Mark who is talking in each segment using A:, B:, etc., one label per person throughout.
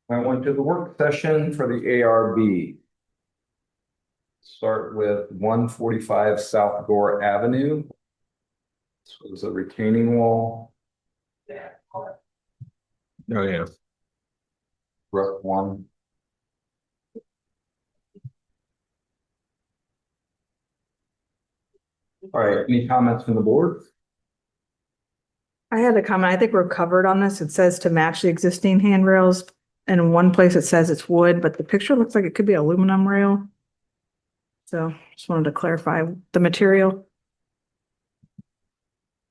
A: I went to the work session for the ARB. Start with 145 South Gore Avenue. This was a retaining wall.
B: Oh, yeah.
A: Rough one. All right, any comments from the board?
C: I had a comment. I think we're covered on this. It says to match the existing handrails. And in one place it says it's wood, but the picture looks like it could be aluminum rail. So just wanted to clarify the material.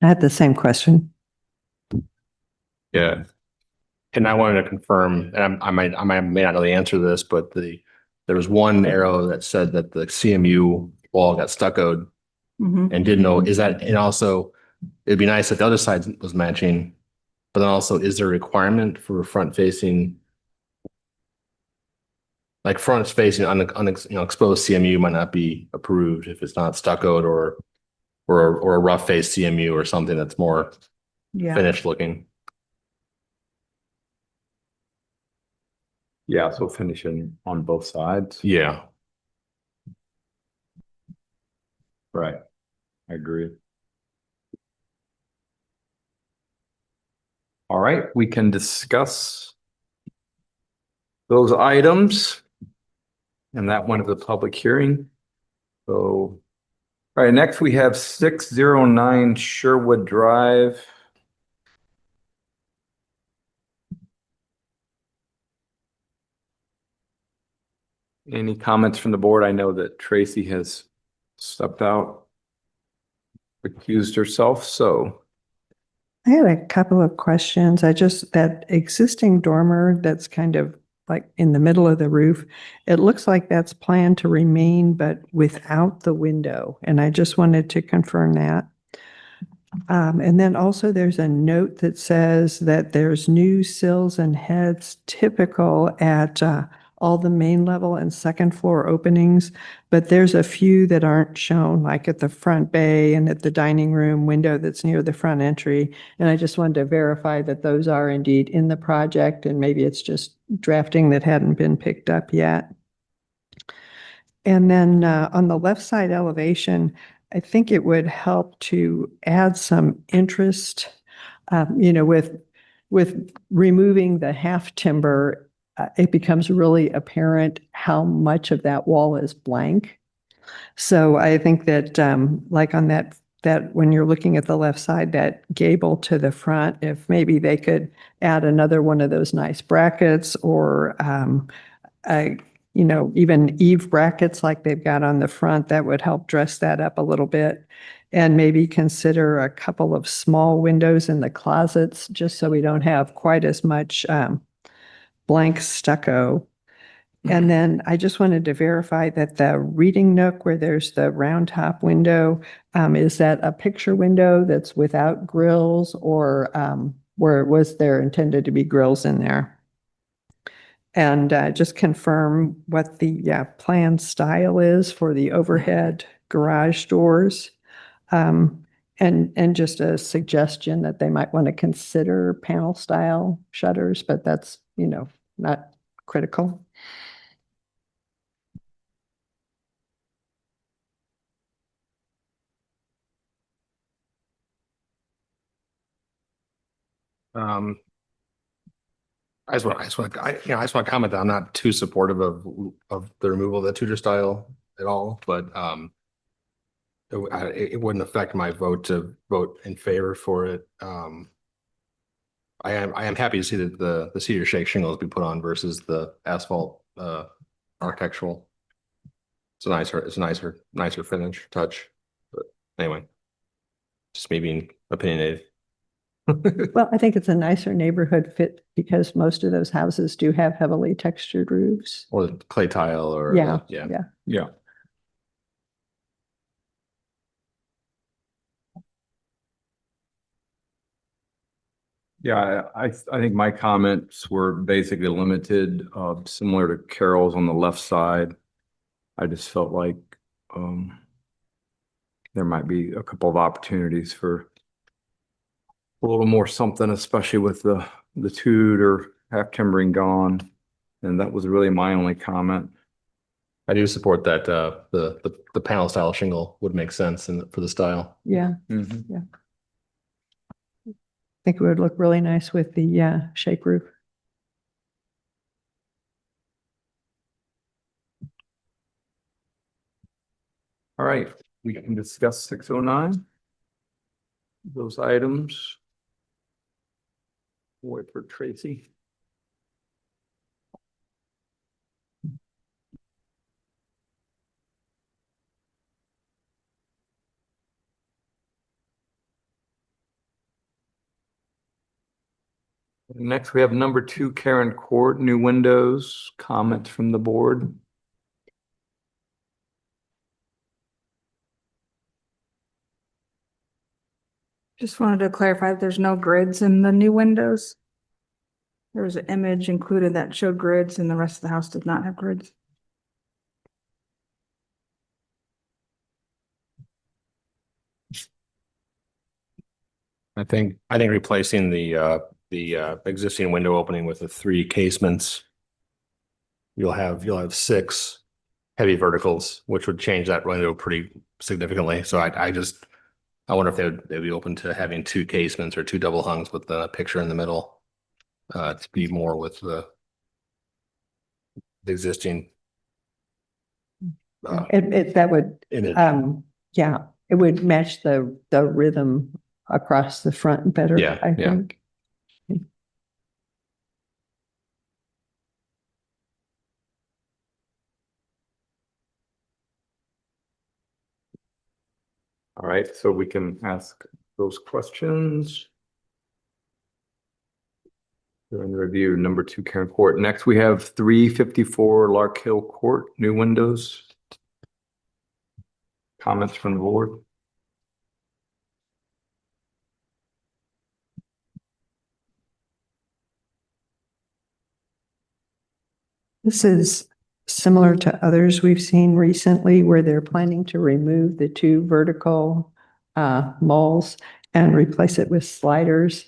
D: I had the same question.
B: Yeah. And I wanted to confirm, and I may not know the answer to this, but there was one arrow that said that the CMU wall got stuccoed
C: Mhm.
B: and didn't know, is that, and also it'd be nice if the other side was matching, but then also is there a requirement for front facing? Like front facing exposed CMU might not be approved if it's not stuccoed or a rough face CMU or something that's more
C: Yeah.
B: finished looking.
A: Yeah, so finishing on both sides.
B: Yeah.
A: Right. I agree. All right, we can discuss those items. And that one of the public hearing. So, all right, next we have 609 Sherwood Drive. Any comments from the board? I know that Tracy has stepped out, recused herself, so.
D: I had a couple of questions. That existing dormer that's kind of like in the middle of the roof, it looks like that's planned to remain, but without the window. And I just wanted to confirm that. And then also there's a note that says that there's new sills and heads typical at all the main level and second floor openings, but there's a few that aren't shown, like at the front bay and at the dining room window that's near the front entry. And I just wanted to verify that those are indeed in the project, and maybe it's just drafting that hadn't been picked up yet. And then on the left side elevation, I think it would help to add some interest, with removing the half timber, it becomes really apparent how much of that wall is blank. So I think that like on that when you're looking at the left side, that gable to the front, if maybe they could add another one of those nice brackets or even eave brackets like they've got on the front, that would help dress that up a little bit. And maybe consider a couple of small windows in the closets, just so we don't have quite as much blank stucco. And then I just wanted to verify that the reading nook where there's the round top window, is that a picture window that's without grills, or was there intended to be grills in there? And just confirm what the planned style is for the overhead garage doors. And just a suggestion that they might want to consider panel style shutters, but that's, not critical.
B: I just want to comment that I'm not too supportive of the removal of the Tudor style at all, but it wouldn't affect my vote to vote in favor for it. I am happy to see that the cedar shake shingles be put on versus the asphalt architectural. It's a nicer finish touch. But anyway, just me being opinionated.
D: Well, I think it's a nicer neighborhood fit because most of those houses do have heavily textured roofs.
B: Or the clay tile or
D: Yeah.
A: Yeah. Yeah, I think my comments were basically limited, similar to Carol's on the left side. I just felt like there might be a couple of opportunities for a little more something, especially with the Tudor half timbering gone. And that was really my only comment.
B: I do support that, the panel style shingle would make sense for the style.
D: Yeah,
A: Mhm.
D: I think it would look really nice with the shake roof.
A: All right, we can discuss 609. Those items. Wait for Tracy. Next, we have number 2, Karen Court, new windows, comments from the board.
C: Just wanted to clarify, there's no grids in the new windows. There was an image included that showed grids and the rest of the house does not have grids.
B: I think replacing the existing window opening with the 3 casements. You'll have 6 heavy verticals, which would change that window pretty significantly. So I wonder if they'd be open to having 2 casements or 2 double hungs with the picture in the middle. To be more with the existing.
D: That would,
B: Image.
D: yeah, it would match the rhythm across the front better,
B: Yeah,
D: I
B: yeah.
D: think.
A: All right, so we can ask those questions. During the review, number 2, Karen Court. Next, we have 354 Lark Hill Court, new windows. Comments from the board?
D: This is similar to others we've seen recently where they're planning to remove the 2 vertical moles and replace it with sliders.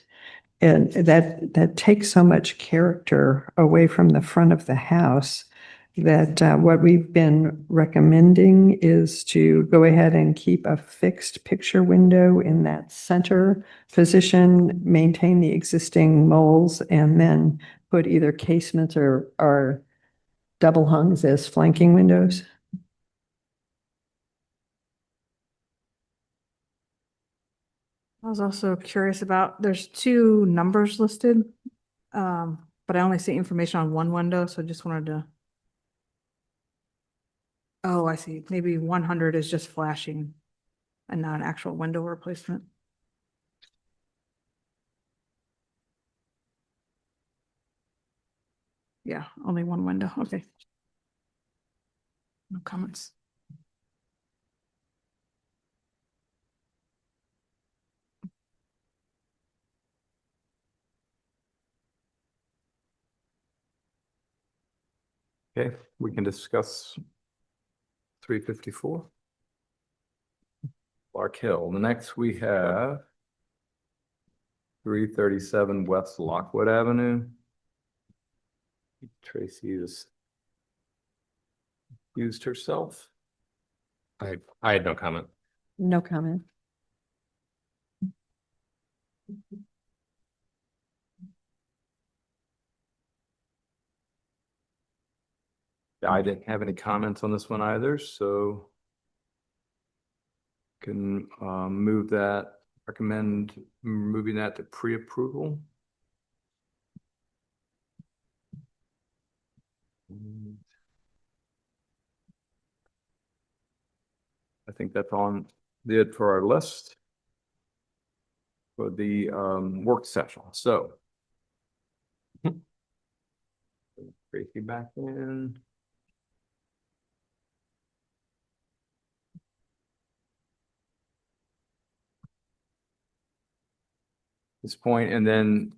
D: And that takes so much character away from the front of the house that what we've been recommending is to go ahead and keep a fixed picture window in that center position, maintain the existing moles, and then put either casements or double hungs as flanking windows.
C: I was also curious about, there's 2 numbers listed. But I only see information on one window, so just wanted to. Oh, I see. Maybe 100 is just flashing and not an actual window replacement. Yeah, only one window. Okay. No comments.
A: Okay, we can discuss 354. Lark Hill. The next we have 337 West Lockwood Avenue. Tracy has used herself.
B: I had no comment.
D: No comment.
A: I didn't have any comments on this one either, so can recommend moving that to pre-approval. I think that's on it for our list for the work session. So Tracy back in. This point, and then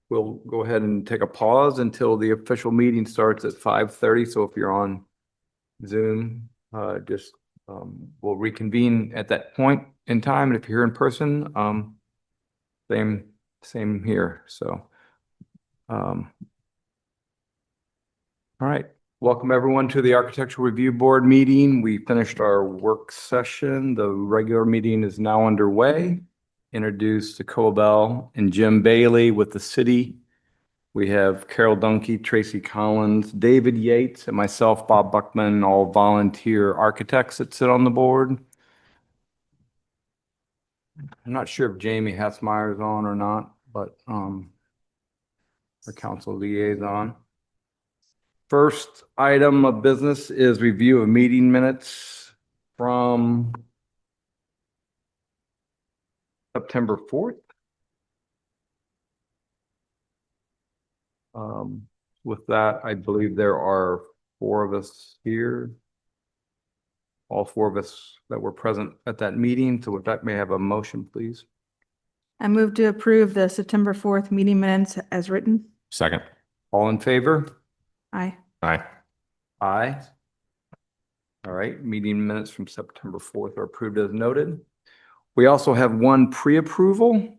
A: we'll go ahead and take a pause until the official meeting starts at 5:30. So if you're on Zoom, we'll reconvene at that point in time. And if you're here in person, same here. So All right, welcome everyone to the Architectural Review Board meeting. We finished our work session. The regular meeting is now underway. Introduced Nicole Bell and Jim Bailey with the city. We have Carol Dunkey, Tracy Collins, David Yates, and myself, Bob Buckman, all volunteer architects that sit on the board. I'm not sure if Jamie Hassmeyer is on or not, but our council liaison. First item of business is review of meeting minutes from September 4th. With that, I believe there are 4 of us here. All 4 of us that were present at that meeting. So with that, may I have a motion, please?
C: I move to approve the September 4th meeting minutes as written.
B: Second.
A: All in favor?
C: Aye.
B: Aye.
A: Aye. All right, meeting minutes from September 4th are approved as noted. We also have one pre-approval.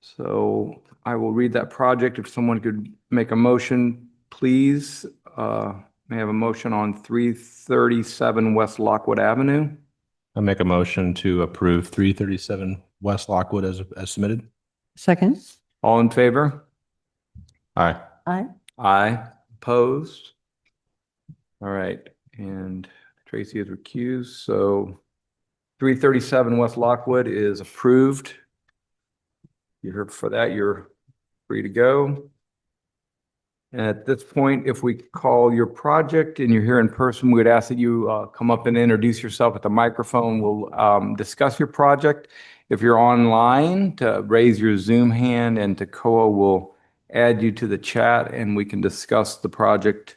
A: So I will read that project. If someone could make a motion, please. May I have a motion on 337 West Lockwood Avenue?
B: I make a motion to approve 337 West Lockwood as submitted.
D: Second?
A: All in favor?
B: Aye.
D: Aye.
A: Aye. Opposed? All right, and Tracy is recused, so 337 West Lockwood is approved. You heard for that, you're free to go. And at this point, if we call your project and you're here in person, we would ask that you come up and introduce yourself at the microphone. We'll discuss your project. If you're online, to raise your Zoom hand, and Takoa will add you to the chat and we can discuss the project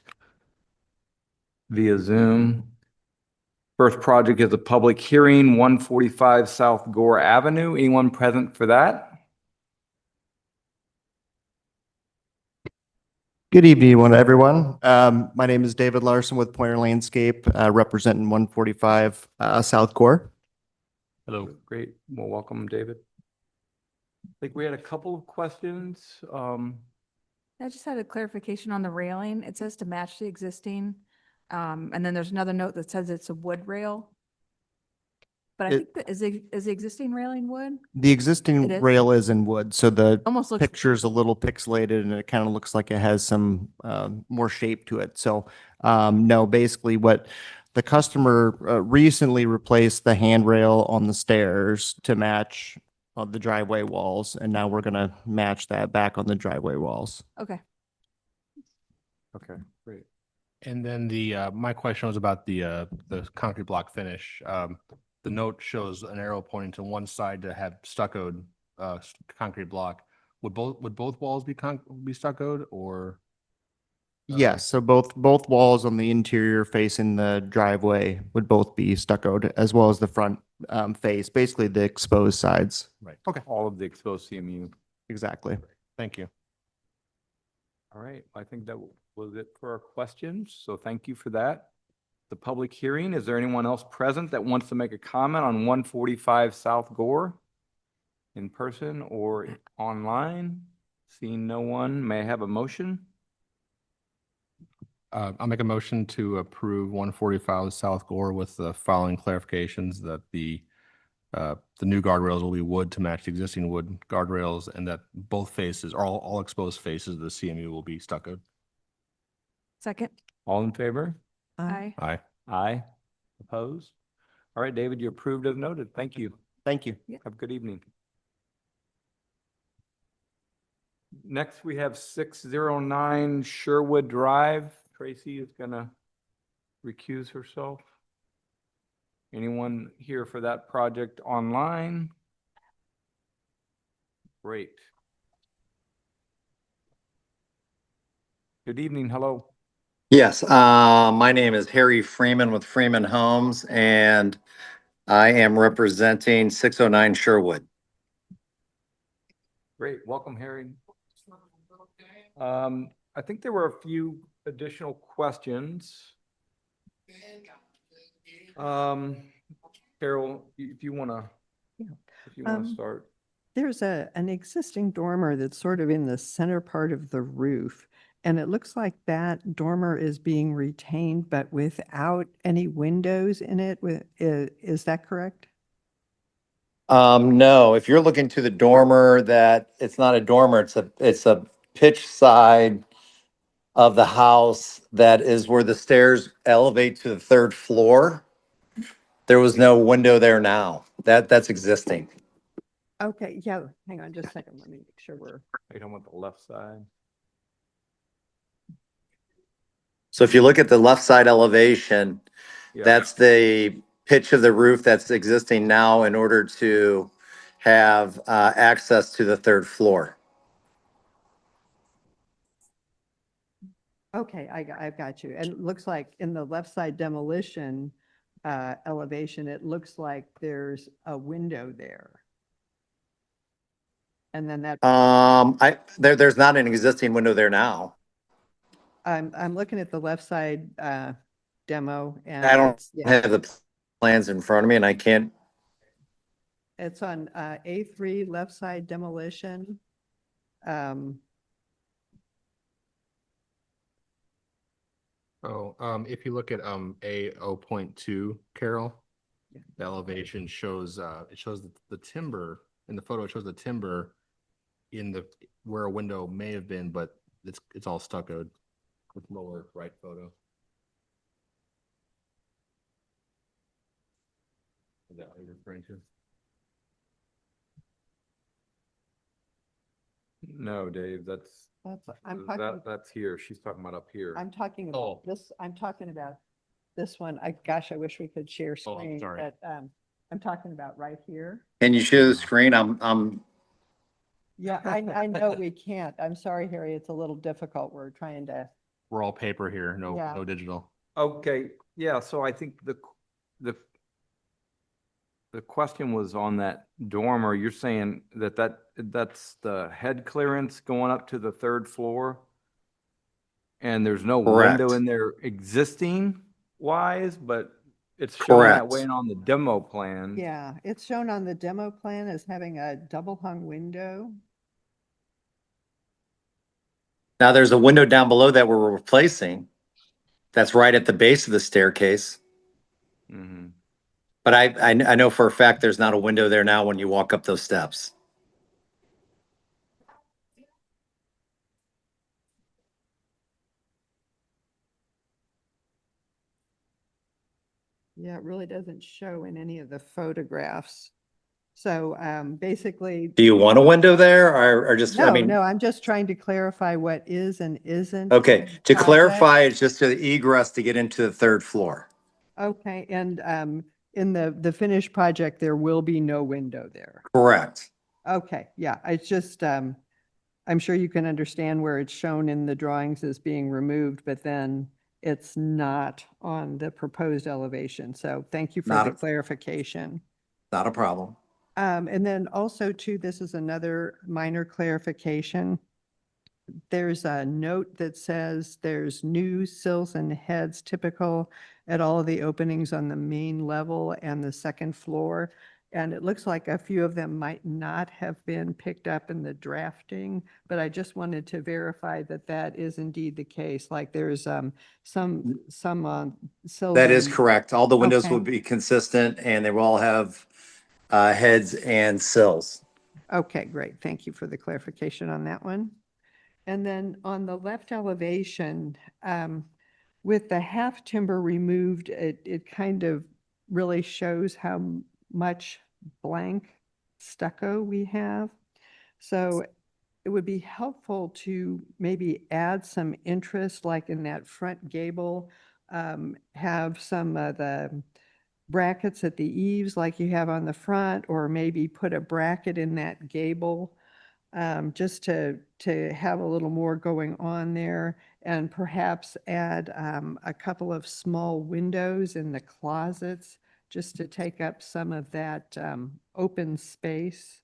A: via Zoom. First project is a public hearing, 145 South Gore Avenue. Anyone present for that?
E: Good evening, everyone. My name is David Larson with Pointer Landscape, representing 145 South Gore.
A: Hello. Great. Well, welcome, David. I think we had a couple of questions.
C: I just had a clarification on the railing. It says to match the existing. And then there's another note that says it's a wood rail. But I think that is the existing railing wood?
E: The
C: It
E: existing
C: is?
E: rail is in wood, so the
C: Almost looks,
E: picture's a little pixelated and it kind of looks like it has some more shape to it. So no, basically what the customer recently replaced the handrail on the stairs to match the driveway walls, and now we're gonna match that back on the driveway walls.
C: okay.
A: Okay, great.
B: And then my question was about the concrete block finish. The note shows an arrow pointing to one side to have stuccoed concrete block. Would both walls be stuccoed, or?
E: Yes, so both walls on the interior facing the driveway would both be stuccoed, as well as the front face, basically the exposed sides.
B: Right. Okay.
A: All of the exposed CMU.
E: Exactly.
B: Thank you.
A: All right, I think that was it for our questions. So thank you for that. The public hearing, is there anyone else present that wants to make a comment on 145 South Gore? In person or online? Seeing no one, may I have a motion?
B: I'll make a motion to approve 145 South Gore with the following clarifications: that the new guardrails will be wood to match the existing wood guardrails, and that both faces, all exposed faces of the CMU will be stuccoed.
C: Second.
A: All in favor?
C: Aye.
B: Aye.
A: Aye. Opposed? All right, David, you're approved as noted. Thank you.
E: Thank you.
A: Have a good evening. Next, we have 609 Sherwood Drive. Tracy is gonna recuse herself. Anyone here for that project online? Great. Good evening, hello.
F: Yes, my name is Harry Freeman with Freeman Homes, and I am representing 609 Sherwood.
A: Great, welcome, Harry. I think there were a few additional questions. Carol, if you wanna start.
D: There's an existing dormer that's sort of in the center part of the roof. And it looks like that dormer is being retained, but without any windows in it. Is that correct?
F: No, if you're looking to the dormer, that it's not a dormer, it's a pitch side of the house that is where the stairs elevate to the third floor. There was no window there now. That's existing.
D: Okay, yeah, hang on just a second. Let me make sure we're.
A: Are you talking about the left side?
F: So if you look at the left side elevation,
A: Yeah.
F: that's the pitch of the roof that's existing now in order to have access to the third floor.
D: Okay, I've got you. And it looks like in the left side demolition elevation, it looks like there's a window there. And then that,
F: There's not an existing window there now.
D: I'm looking at the left side demo and
F: I don't
D: yeah,
F: have the plans in front of me and I can't,
D: it's on A3 left side demolition.
B: If you look at A 0.2, Carol, the elevation shows it shows the timber in the photo. It shows the timber in the where a window may have been, but it's all stuccoed with lower right photo. Is that what you're referring to?
A: No, Dave, that's here. She's talking about up here.
D: I'm talking
B: Oh.
D: about this, I'm talking about this one. Gosh, I wish we could share
B: Oh, I'm
D: screen,
B: sorry.
D: but I'm talking about right here.
F: can you show the screen? I'm
D: Yeah, I know we can't. I'm sorry, Harry, it's a little difficult. We're trying to,
B: We're all paper here,
D: Yeah.
B: no digital.
A: Okay, yeah, so I think the question was on that dormer. You're saying that's the head clearance going up to the third floor? And there's no window
F: Correct.
A: in there existing wise, but it's showing that
F: Correct.
A: way on the demo plan.
D: yeah, it's shown on the demo plan as having a double hung window.
F: Now there's a window down below that we're replacing. That's right at the base of the staircase.
A: Mhm.
F: But I know for a fact there's not a window there now when you walk up those steps.
D: Yeah, it really doesn't show in any of the photographs. So basically.
F: Do you want a window there or just, I
D: No,
F: mean,
D: no, I'm just trying to clarify what is and isn't.
F: okay,
D: in the
F: to
D: project.
F: clarify, it's just the egress to get into the third floor.
D: Okay, and in the finished project, there will be no window there.
F: Correct.
D: Okay, yeah, it's just, I'm sure you can understand where it's shown in the drawings as being removed, but then it's not on the proposed elevation. So thank you for
F: Not
D: the
F: a-
D: clarification.
F: Not a problem.
D: And then also too, this is another minor clarification. There's a note that says there's new sills and heads typical at all of the openings on the main level and the second floor. And it looks like a few of them might not have been picked up in the drafting, but I just wanted to verify that that is indeed the case. Like there's some sills.
F: That is
D: and-
F: correct. All the windows
D: Okay.
F: will be consistent and they will all have heads and sills.
D: Okay, great. Thank you for the clarification on that one. And then on the left elevation, with the half timber removed, it kind of really shows how much blank stucco we have. So it would be helpful to maybe add some interest, like in that front gable, have some of the brackets at the eaves like you have on the front, or maybe put a bracket in that gable, just to have a little more going on there, and perhaps add a couple of small windows in the closets just to take up some of that open space.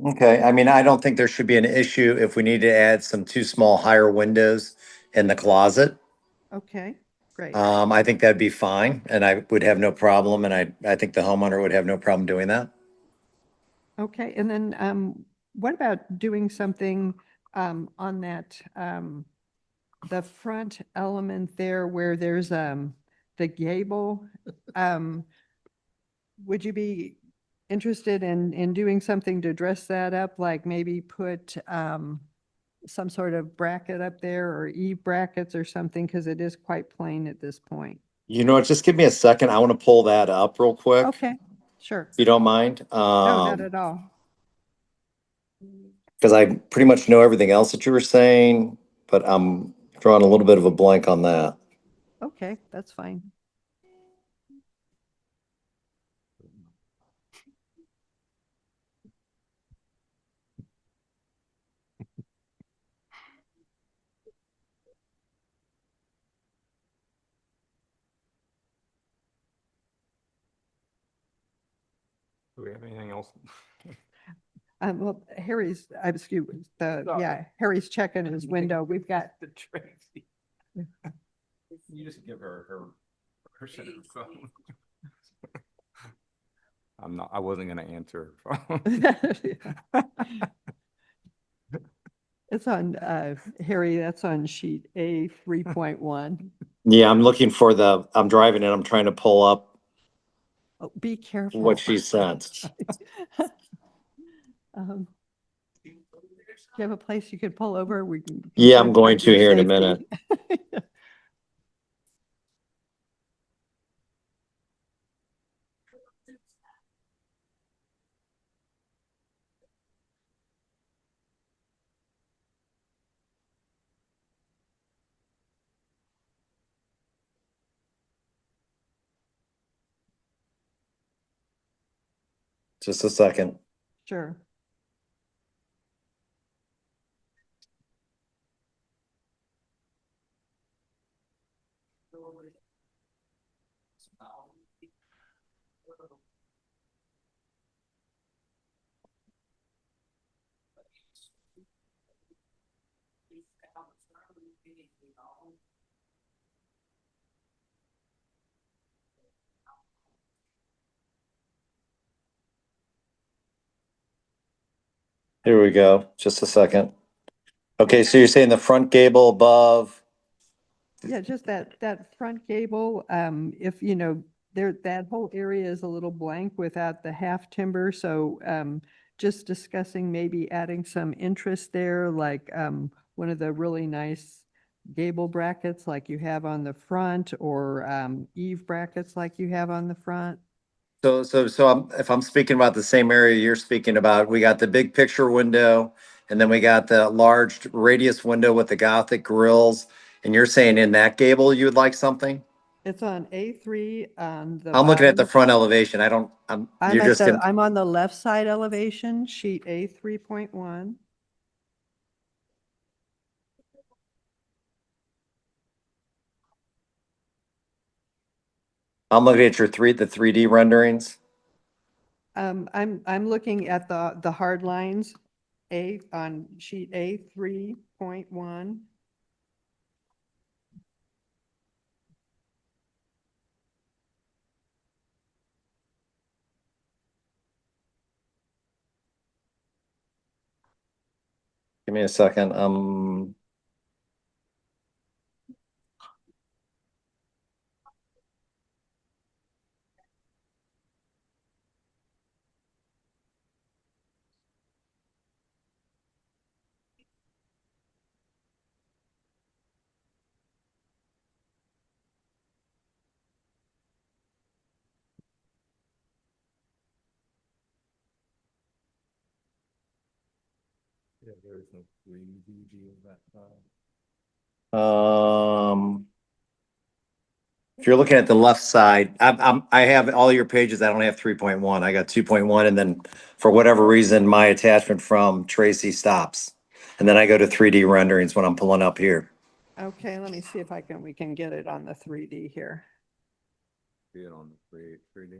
F: Okay, I mean, I don't think there should be an issue if we need to add some two small higher windows in the closet.
D: Okay, great.
F: I think that'd be fine and I would have no problem and I think the homeowner would have no problem doing that.
D: Okay, and then what about doing something on that, the front element there where there's, the gable, would you be interested in doing something to dress that up? Like maybe put, some sort of bracket up there or eave brackets or something, because it is quite plain at this point.
F: You know what, just give me a second. I want to pull that up real quick.
D: Okay, sure.
F: If you don't mind.
D: No, not at all.
F: Because I pretty much know everything else that you were saying, but I'm drawing a little bit of a blank on that.
D: Okay, that's fine.
A: Do we have anything else?
D: Well, Harry's, excuse me,
A: Sorry.
D: yeah, Harry's checking his window. We've got,
A: The Tracy. You just give her center phone. I wasn't gonna answer her phone.
D: it's on, Harry, that's on sheet A 3.1.
F: Yeah, I'm driving and I'm trying to pull up
D: Oh, be careful.
F: what she sent.
D: Do you have a place you could pull over? We can.
F: Yeah, I'm going
D: concentrate
F: to here in a
D: your
F: minute.
D: safety.
F: Just a second.
D: Sure.
F: Here we go. Just a second. Okay, so you're saying the front gable above,
D: Yeah, just that front gable, if, you know, there, that whole area is a little blank without the half timber, so, just discussing maybe adding some interest there, like, one of the really nice gable brackets like you have on the front, or, eave brackets like you have on the front.
F: if I'm speaking about the same area you're speaking about, we got the big picture window and then we got the large radius window with the Gothic grills. And you're saying in that gable, you would like something?
D: It's on A3 on the
F: I'm looking at the
D: bottom.
F: front elevation.
D: I'm
F: you're
D: at
F: just,
D: the,
F: gonna-
D: I'm on the left side elevation, sheet A 3.1.
F: I'm looking at the 3D renderings.
D: I'm looking at the hard lines, on sheet A 3.1.
F: Give me a second.
A: Yeah, there is no 3D view of that file.
F: If you're looking at the left side, I have all your pages. I don't have 3.1. I got 2.1, and then for whatever reason, my attachment from Tracy stops. And then I go to 3D renderings when I'm pulling up here.
D: Okay, let me see if we can get it on the 3D here.
A: See it on the 3D.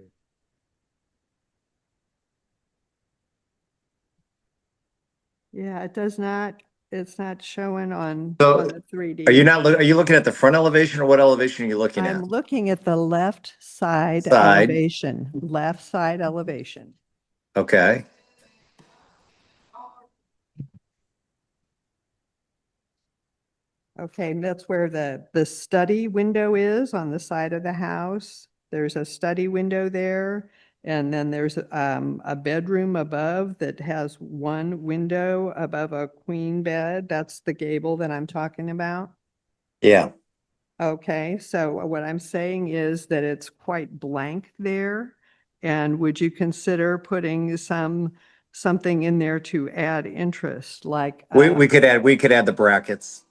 D: Yeah, it does not, it's not showing on
F: So,
D: on the 3D.
F: Are you looking at the front elevation or what elevation are you looking at?
D: I'm looking at the left side
F: Side.
D: elevation, left side elevation.
F: Okay.
D: Okay, and that's where the study window is on the side of the house. There's a study window there. And then there's a bedroom above that has one window above a queen bed. That's the gable that I'm talking about.
F: Yeah.
D: Okay, so what I'm saying is that it's quite blank there. And would you consider putting something in there to add interest, like?
F: We could add the brackets.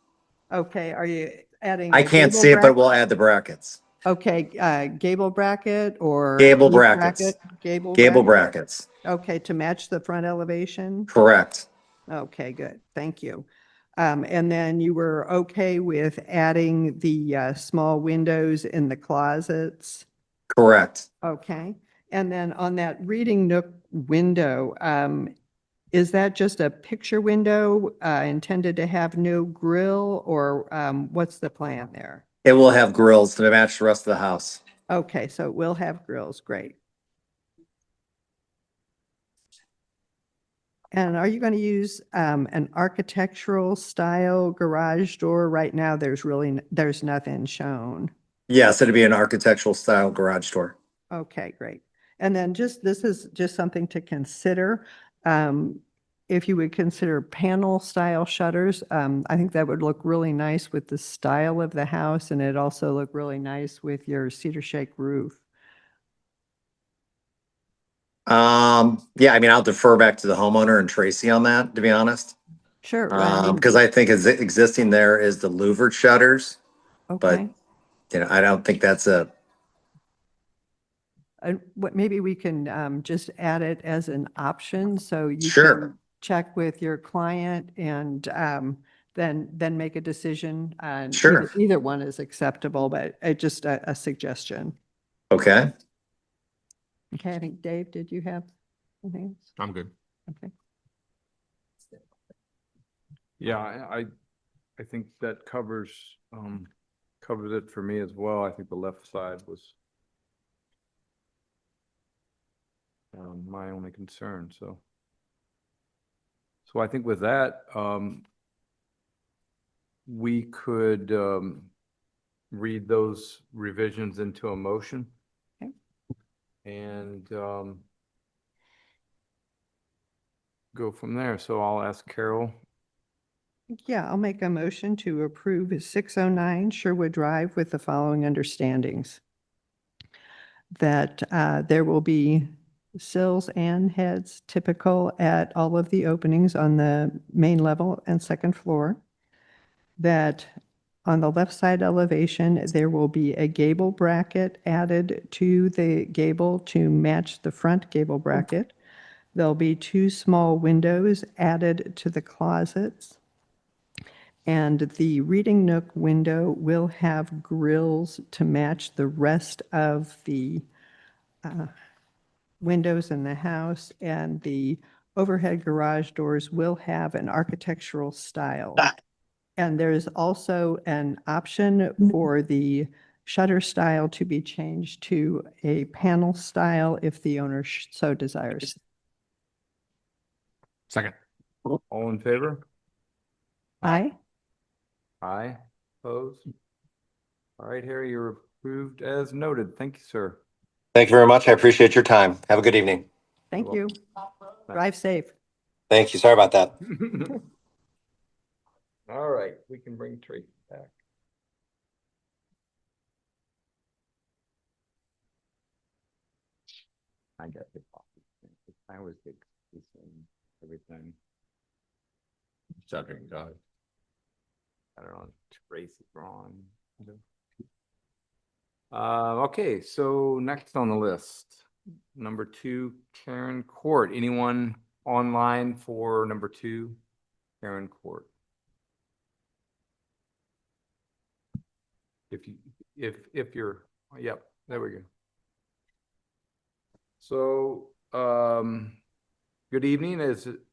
D: Okay, are you adding?
F: I
D: a
F: can't
D: gable
F: see it, but
D: bracket?
F: we'll add the brackets.
D: Okay, gable bracket or?
F: Gable
D: eave
F: brackets.
D: Gable
F: Gable
D: bracket?
F: brackets.
D: Okay, to match the front elevation?
F: Correct.
D: Okay, good. Thank you. And then you were okay with adding the small windows in the closets?
F: Correct.
D: Okay. And then on that reading nook window, is that just a picture window intended to have no grill, or what's the plan there?
F: It will have grills to match the rest of the house.
D: Okay, so it will have grills. Great. And are you going to use an architectural style garage door? Right now, there's nothing shown.
F: Yes, it'd be an architectural style garage door.
D: Okay, great. And then this is just something to consider. If you would consider panel style shutters, I think that would look really nice with the style of the house, and it also look really nice with your cedar shake roof.
F: Yeah, I mean, I'll defer back to the homeowner and Tracy on that, to be honest.
D: Sure. well, I mean,
F: Because I think existing there is the louvered shutters, but
D: Okay.
F: I don't think that's
D: Maybe we can just add it as an option, so you
F: Sure.
D: can check with your client and then make a decision. And
F: Sure.
D: Either one is acceptable, but just a suggestion.
F: okay.
D: Okay, I think Dave, did you have anything?
B: I'm good.
D: Okay.
A: Yeah, I think that covers it for me as well. I think the left side was my only concern, so. So I think with that, we could read those revisions into a motion.
D: Okay.
A: And go from there. So I'll ask Carol.
D: Yeah, I'll make a motion to approve 609 Sherwood Drive with the following understandings. That there will be sills and heads typical at all of the openings on the main level and second floor. That on the left side elevation, there will be a gable bracket added to the gable to match the front gable bracket. There'll be 2 small windows added to the closets. And the reading nook window will have grills to match the rest of the windows in the house, and the overhead garage doors will have an architectural style. And there's also an option for the shutter style to be changed to a panel style if the owner so desires.
B: Second.
A: All in favor?
D: Aye?
A: Aye. Opposed? All right, Harry, you're approved as noted. Thank you, sir.
F: Thank you very much. I appreciate your time. Have a good evening.
D: Thank you. Drive safe.
F: Thank you. Sorry about that.
A: All right, we can bring Tracy back. I got the coffee. I always get this everything.
B: Subject, God.
A: I don't know, Tracy wrong. Okay, so next on the list, number 2, Karen Court. Anyone online for number 2, Karen Court? If you're, yep, there we go. So, good evening.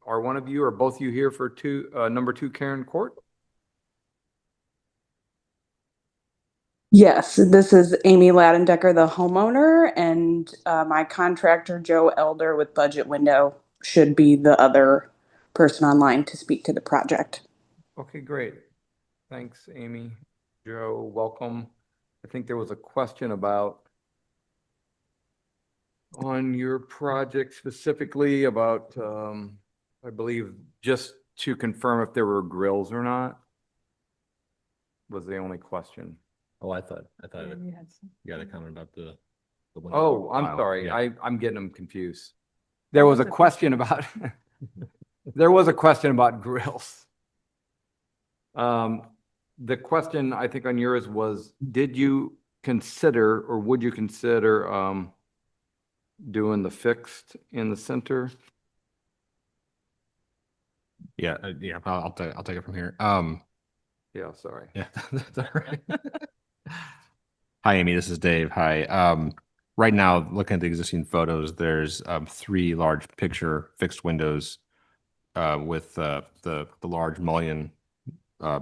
A: Are one of you or both of you here for number 2 Karen Court?
G: Yes, this is Amy Ladendecker, the homeowner, and my contractor, Joe Elder with Budget Window, should be the other person online to speak to the project.
A: Okay, great. Thanks, Amy. Joe, welcome. I think there was a question about on your project specifically about, I believe, just to confirm if there were grills or not was the only question.
B: Oh, I thought
C: Yeah,
B: you
C: you had some.
B: got a comment about the window
A: Oh, I'm
B: profile.
A: sorry.
B: Yeah.
A: I'm getting them confused. There was a question about, there was a question about grills. The question I think on yours was, did you consider or would you consider doing the fixed in the center?
B: Yeah, yeah, I'll take it from here.
A: Yeah, sorry.
B: Yeah, that's all right. Hi, Amy, this is Dave. Hi. Right now, looking at the existing photos, there's three large picture fixed windows with the large mullion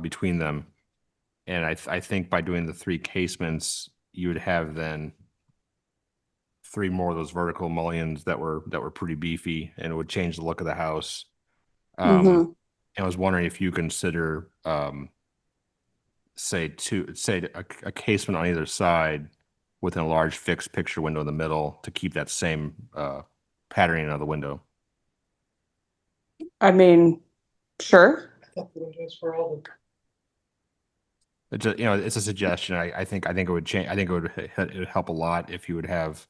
B: between them. And I think by doing the three casements, you would have then three more of those vertical mullions that were pretty beefy, and it would change the look of the house.
G: Mhm.
B: And I was wondering if you consider say a casement on either side within a large fixed picture window in the middle to keep that same patterning of the window.
G: I mean, sure.
B: It's a, it's a suggestion. I think it would change. I think it would help a lot if you would have,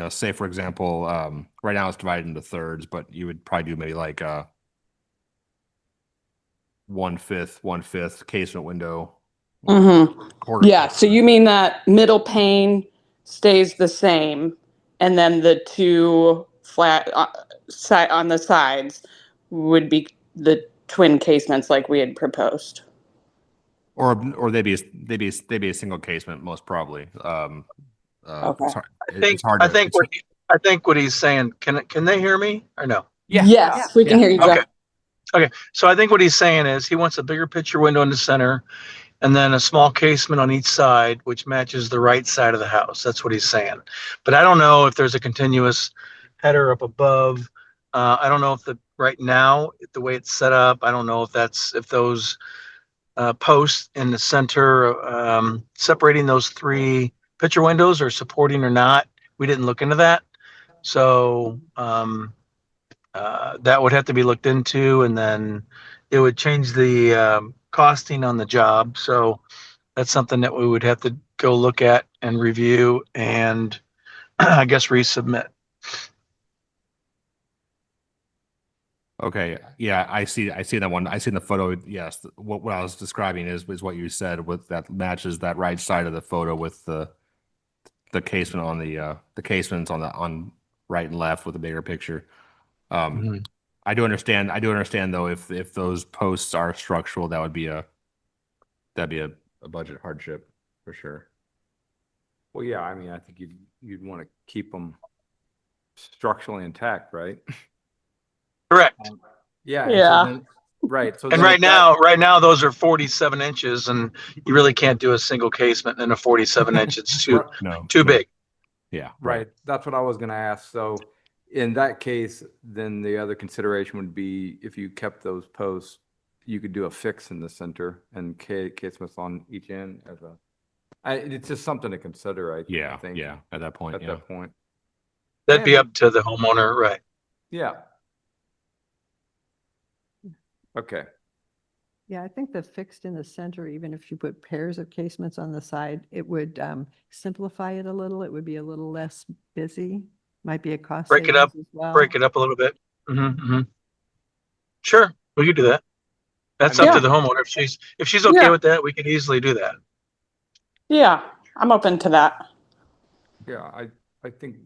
B: say for example, right now it's divided into thirds, but you would probably do maybe like 1/5 casement window.
G: Mm-hmm.
B: Quarter.
G: Yeah. So you mean that middle pane stays the same, and then the two flat side on the sides would be the twin casements like we had proposed.
B: Or they'd be a single casement most probably.
G: Okay.
B: It's hard,
H: think,
B: it's hard
H: I
B: to,
H: think
B: it's-
H: I think what he's saying, can they hear me or no?
B: Yeah.
G: Yes, we can hear you.
H: Okay.
G: Jeff.
H: Okay, so I think what he's saying is he wants a bigger picture window in the center and then a small casement on each side, which matches the right side of the house. That's what he's saying. But I don't know if there's a continuous header up above. I don't know if right now, the way it's set up, I don't know if those posts in the center, separating those three picture windows are supporting or not. We didn't look into that. So, that would have to be looked into, and then it would change the costing on the job. So that's something that we would have to go look at and review and I guess resubmit.
B: Okay, yeah, I see that one. I see in the photo. Yes, what I was describing is what you said with that matches that right side of the photo with the casement on the casements on right and left with a bigger picture.
H: Mhm.
B: I do understand though if those posts are structural, that'd be a budget hardship for sure.
A: Well, yeah, I mean, I think you'd want to keep them structurally intact, right?
H: Correct.
A: Yeah.
G: Yeah.
A: Right. So
H: And right now, those are 47 inches, and you really can't do a single casement in a 47 inch. It's too
B: No,
H: big.
B: Yeah,
A: right. That's what I was going to ask. So in that case, then the other consideration would be if you kept those posts, you could do a fix in the center and casements on each end as it's just something to consider, I
B: Yeah,
A: think.
B: yeah. At that point,
A: At
B: yeah.
A: that point.
H: That'd be up to the homeowner, right?
A: Yeah. Okay.
D: Yeah, I think the fixed in the center, even if you put pairs of casements on the side, it would simplify it a little. It would be a little less busy. Might be a cost
H: Break it
D: savings
H: up,
D: as well.
H: break it up a little bit. Sure, we could do that. That's
A: I mean-
H: up to the homeowner. If she's okay
G: Yeah.
H: with that, we could easily do that.
G: Yeah, I'm open to that.
A: Yeah, I think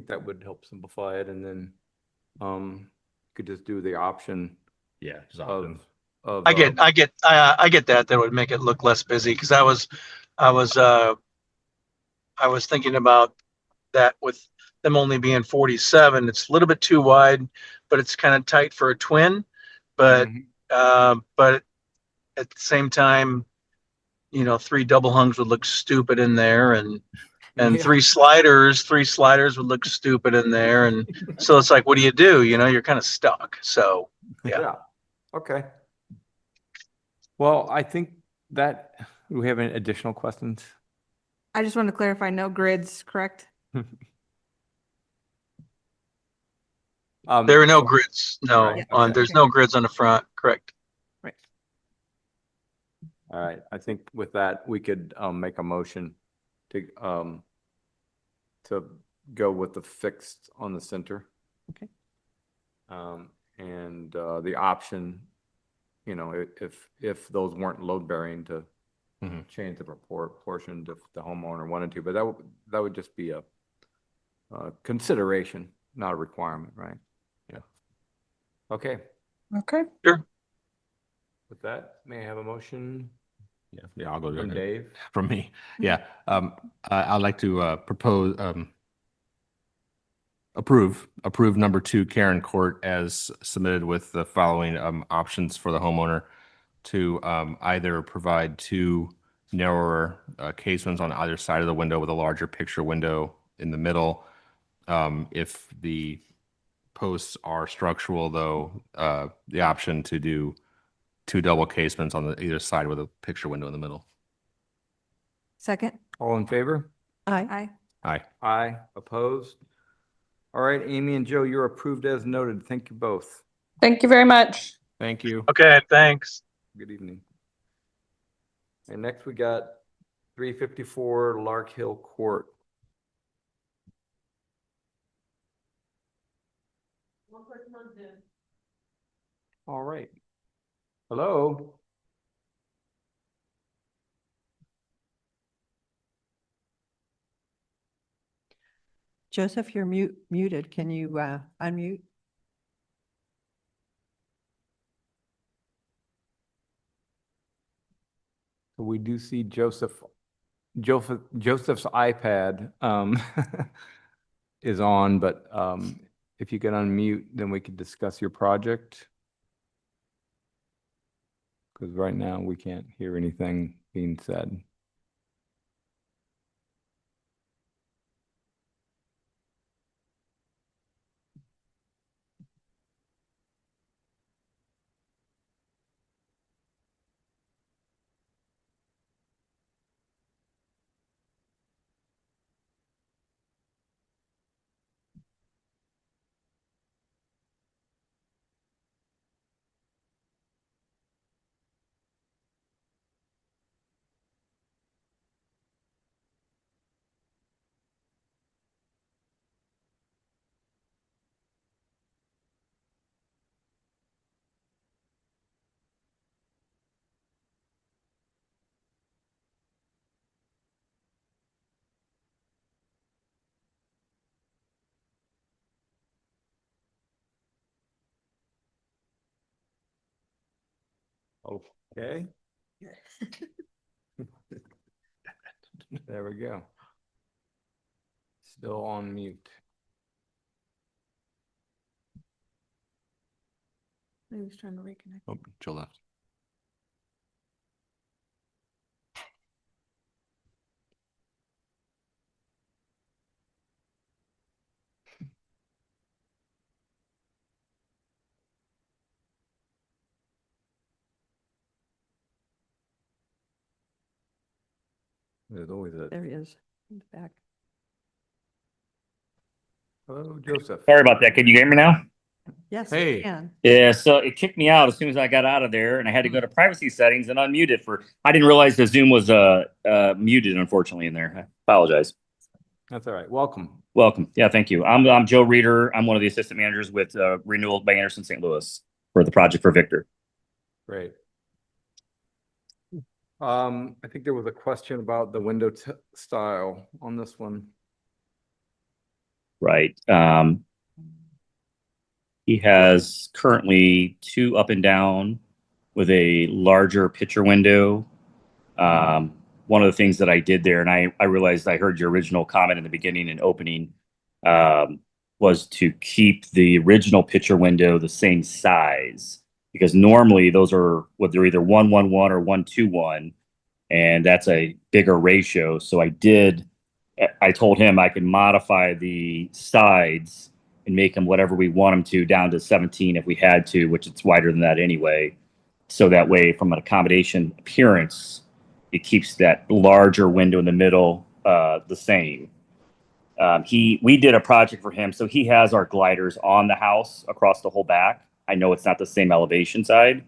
A: that would help simplify it, and then could just do the option
B: Yeah. just
A: of
B: options.
H: I get that. That would make it look less busy because I was thinking about that with them only being 47. It's a little bit too wide, but it's kind of tight for a twin. But but at the same time, three double hungs would look stupid in there, and
A: Yeah.
H: three sliders would look stupid in there, and so it's like, what do you do? You're kind of stuck. So yeah.
A: Okay. Well, I think that, do we have any additional questions?
C: I just want to clarify, no grids, correct?
H: There are no grids, no,
A: Right, okay.
H: there's no grids on the front, correct?
C: Right.
A: All right, I think with that, we could make a motion to go with the fixed on the center.
D: Okay.
A: And the option, if those weren't load bearing to
B: Mhm.
A: change the proportion if the homeowner wanted to, but that would just be a consideration, not a requirement, right?
B: Yeah.
A: Okay,
G: Okay.
A: with that, may I have a motion
B: Yeah, I'll go
A: from
B: to
A: Dave?
B: from me. Yeah, I'd like to propose approve number 2 Karen Court as submitted with the following options for the homeowner to either provide 2 narrower casements on either side of the window with a larger picture window in the middle. If the posts are structural, though, the option to do 2 double casements on either side with a picture window in the middle.
C: Second?
A: All in favor?
C: Aye.
B: Aye.
A: Aye, opposed? All right, Amy and Joe, you're approved as noted. Thank you both.
G: Thank you very much.
B: Thank you.
H: Okay, thanks.
A: Good evening. And next we got 354 Lark Hill Court. All right. Hello?
D: Joseph, you're muted. Can you unmute?
A: So we do see Joseph's iPad is on, but if you can unmute, then we could discuss your project. Because right now we can't hear anything being said. Okay. There we go. Still on mute.
C: Maybe he's trying to reconnect.
B: Oh, Joe left.
A: There's always a,
D: There he is in the back.
A: hello, Joseph.
I: Sorry about that. Can you hear me now?
D: Yes,
A: Hey.
D: you can.
I: Yeah, so it kicked me out as soon as I got out of there, and I had to go to privacy settings and unmute it for. I didn't realize the Zoom was muted, unfortunately, in there. I apologize.
A: That's all right. Welcome.
I: Welcome. Yeah, thank you. I'm Joe Reeder. I'm one of the assistant managers with Renewal by Anderson St. Louis for the project for Victor.
A: Great. I think there was a question about the window style on this one.
I: Right. He has currently 2 up and down with a larger picture window. One of the things that I did there, and I realized I heard your original comment in the beginning and opening, was to keep the original picture window the same size, because normally those are they're either 1-1-1 or 1-2-1, and that's a bigger ratio. So I told him I can modify the sides and make them whatever we want them to, down to 17 if we had to, which it's wider than that anyway. So that way, from an accommodation appearance, it keeps that larger window in the middle the same. We did a project for him, so he has our gliders on the house across the whole back. I know it's not the same elevation side,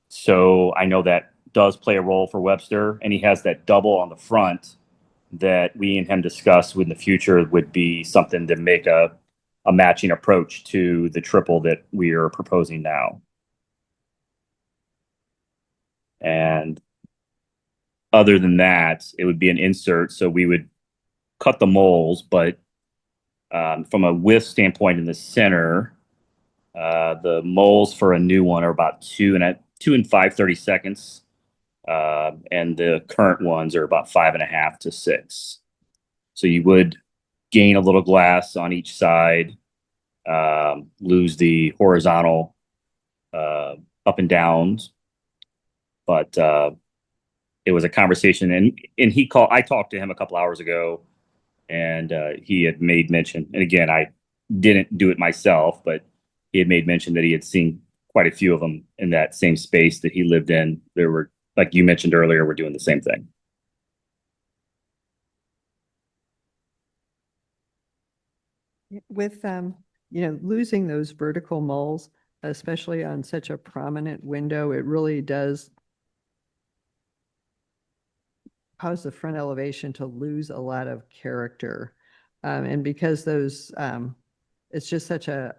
I: so I know that does play a role for Webster, and he has that double on the front that we and him discussed in the future would be something to make a matching approach to the triple that we are proposing now. And other than that, it would be an insert, so we would cut the moles, but from a width standpoint in the center, the moles for a new one are about 2 and 5/32, and the current ones are about 5.5 to 6. So you would gain a little glass on each side, lose the horizontal up and downs, but it was a conversation, and I talked to him a couple hours ago, and he had made mention, and again, I didn't do it myself, but he had made mention that he had seen quite a few of them in that same space that he lived in. There were, like you mentioned earlier, we're doing the same thing.
D: With, losing those vertical moles, especially on such a prominent window, it really does cause the front elevation to lose a lot of character. And because those, it's just such a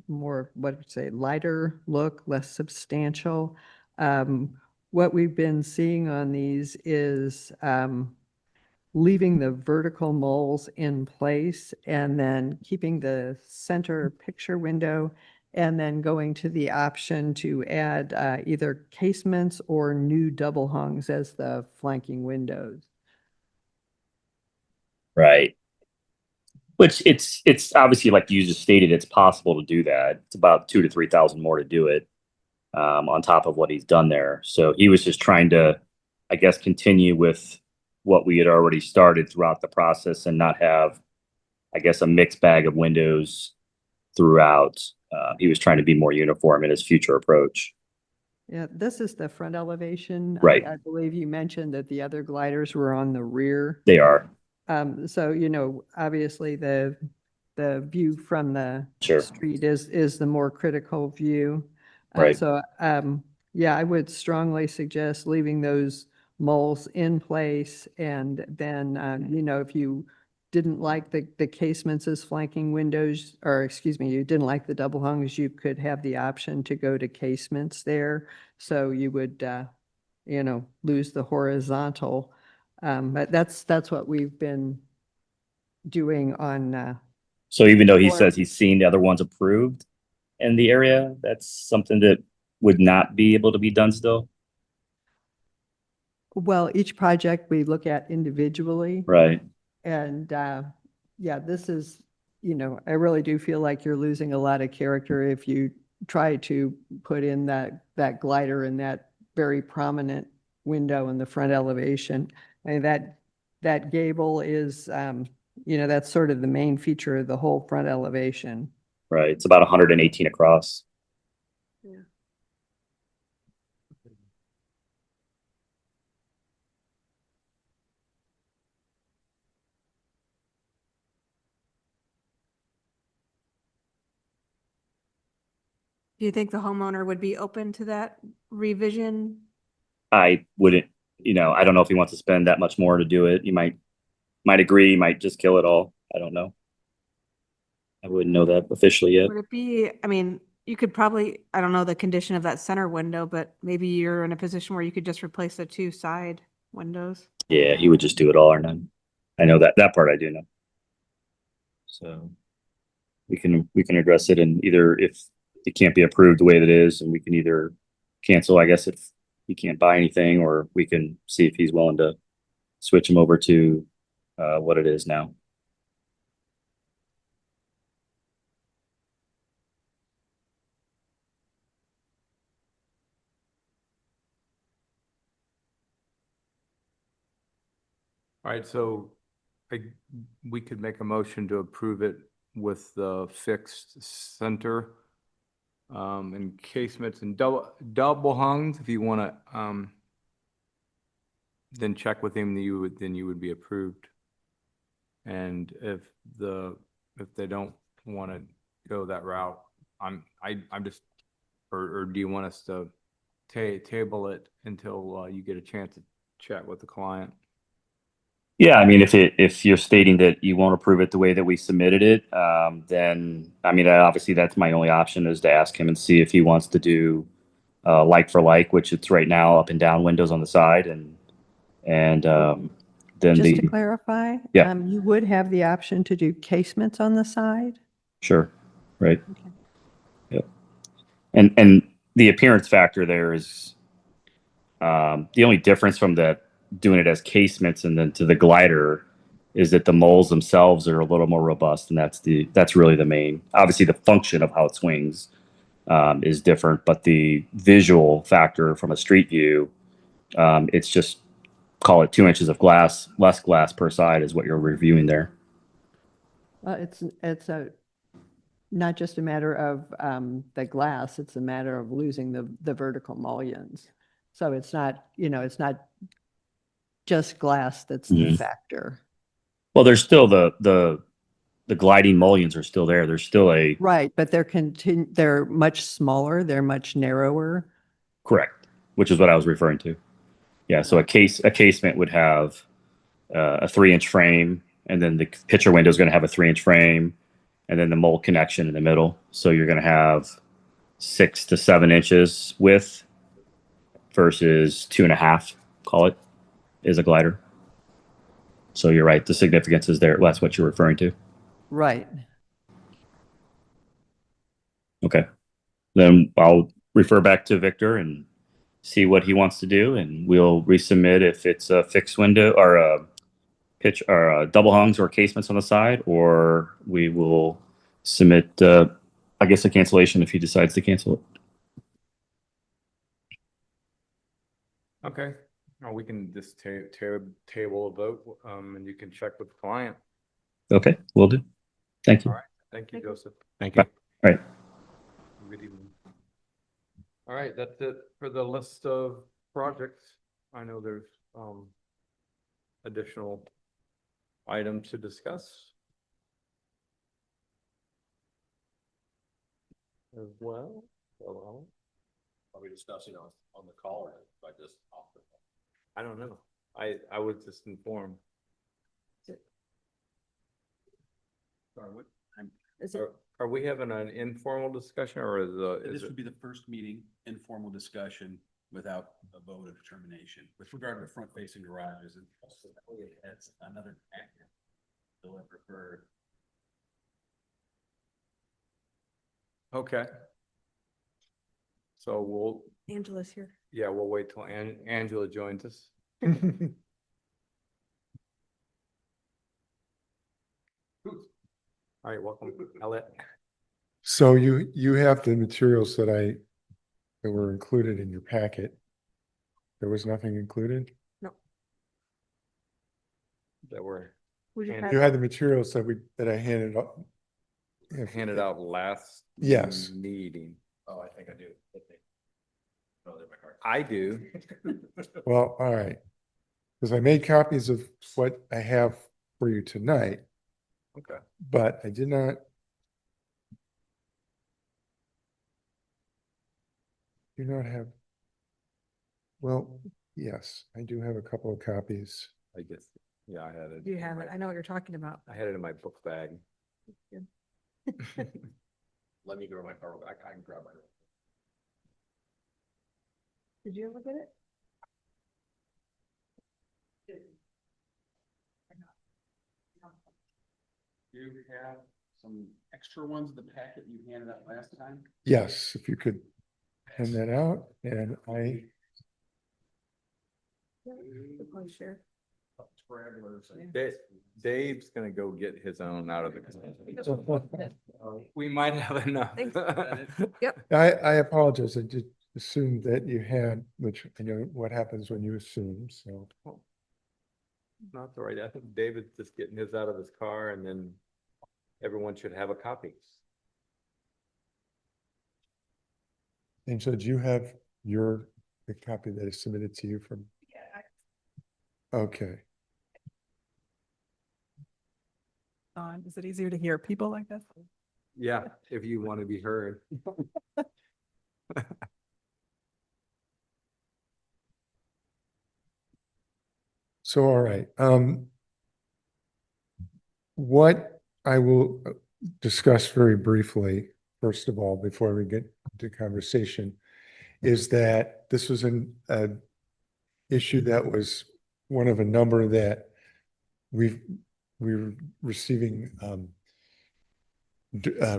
D: more, what would you say, lighter look, less substantial. What we've been seeing on these is leaving the vertical moles in place and then keeping the center picture window and then going to the option to add either casements or new double hungs as the flanking windows.
I: Right. Which it's obviously, like you just stated, it's possible to do that. It's about 2,000 to 3,000 more to do it, on top of what he's done there. So he was just trying to, I guess, continue with what we had already started throughout the process and not have, I guess, a mixed bag of windows throughout. He was trying to be more uniform in his future approach.
D: Yeah, this is the front elevation.
I: Right.
D: I believe you mentioned that the other gliders were on the rear.
I: They are.
D: So, obviously the view from the
I: Sure.
D: street is the more critical view.
I: Right.
D: Yeah, I would strongly suggest leaving those moles in place. And then, if you didn't like the casements as flanking windows, or excuse me, you didn't like the double hungs, you could have the option to go to casements there. So you would, lose the horizontal. But that's what we've been doing on,
I: So even though he
D: Or-
I: says he's seen the other ones approved in the area, that's something that would not be able to be done still.
D: well, each project we look at individually.
I: Right.
D: And yeah, this is, I really do feel like you're losing a lot of character if you try to put in that glider in that very prominent window in the front elevation. I mean, that gable is, that's sort of the main feature of the whole front elevation.
I: Right. It's about 118 across.
C: Do you think the homeowner would be open to that revision?
I: I wouldn't, I don't know if he wants to spend that much more to do it. You might agree, might just kill it all. I don't know. I wouldn't know that officially yet.
C: Would it be, I mean, you could probably, I don't know the condition of that center window, but maybe you're in a position where you could just replace the 2 side windows.
I: Yeah, he would just do it all or none. I know that part I do know. So we can address it, and either if it can't be approved the way that it is, and we can either cancel, I guess, if he can't buy anything, or we can see if he's willing to switch him over to what it is now.
A: All right, so we could make a motion to approve it with the fixed center And casements and double hungs, if you wanna, then check with him, then you would be approved. And if they don't wanna go that route, I'm just, or do you want us to table it until, you get a chance to chat with the client?
I: Yeah, I mean, if you're stating that you won't approve it the way that we submitted it, then, I mean, obviously that's my only option is to ask him and see if he wants to do like for like, which it's right now up and down windows on the side and then
D: Just to
I: the,
D: clarify,
I: Yeah.
D: you would have the option to do casements on the side?
I: sure, right.
D: Okay.
I: Yep. And the appearance factor there is the only difference from doing it as casements and then to the glider is that the moles themselves are a little more robust, and that's really the main. Obviously, the function of how it swings is different, but the visual factor from a street view, it's just call it 2 inches of glass, less glass per side is what you're reviewing there.
D: Well, it's not just a matter of the glass, it's a matter of losing the vertical mullions. So it's not, it's not just glass that's the
I: Mhm.
D: factor.
I: Well, there's still the gliding mullions are still there. There's still a
D: Right, but they're much smaller, they're much narrower.
I: correct, which is what I was referring to. Yeah, so a casement would have a 3-inch frame, and then the picture window is going to have a 3-inch frame, and then the mole connection in the middle. So you're going to have 6 to 7 inches width versus 2.5, call it, is a glider. So you're right, the significance is there. That's what you're referring to.
D: Right.
I: Okay. Then I'll refer back to Victor and see what he wants to do, and we'll resubmit if it's a fixed window or a pitch or double hungs or casements on the side, or we will submit, I guess, a cancellation if he decides to cancel it.
A: Okay, or we can just table a vote, and you can check with the client.
I: Okay, will do. Thank you.
A: All right. Thank you, Joseph.
B: Thank you.
I: All right.
A: Good evening. All right, that's it for the list of projects. I know there's additional items to discuss as well.
B: Are we discussing on the call or by just off the call?
A: I don't know. I was just informed.
B: Sorry, what?
A: Are we having an informal discussion or
J: This
A: is it?
J: would be the first meeting, informal discussion without a vote of determination with regard to front facing garages and that's another factor. They'll have preferred.
A: Okay. So
C: Angela's here.
A: we'll wait till Angela joins us. All right, welcome, Elliot.
K: So you have the materials that were included in your packet. There was nothing included?
A: That were
C: We just
A: And
C: had-
K: You had the materials that I handed out.
A: handed out last
K: Yes.
A: meeting.
B: Oh, I think I do. Oh, they're my cards.
A: I do.
K: Well, all right. Because I made copies of what I have for you tonight,
A: Okay.
K: but I did not. Do not have. Well, yes, I do have a couple of copies.
A: I guess, yeah, I had it.
C: You have it. I know what you're talking about.
A: I had it in my book bag.
B: Let me grab my car. I can grab my.
C: Did you look at it?
J: You have some extra ones in the packet you handed out last time.
K: Yes, if you could hand that out and I.
C: Share.
A: Dave's gonna go get his own out of the. We might have enough.
C: Thanks.
K: I apologize. I just assumed that you had, which I know what happens when you assume, so.
A: Not the right, I think David's just getting his out of his car and then everyone should have a copy.
K: And so do you have the copy that is submitted to you from? Okay.
D: Is it easier to hear people like this?
A: Yeah, if you want to be heard.
K: So, all right, what I will discuss very briefly, first of all, before we get to conversation, is that this was an issue that was one of a number that we're receiving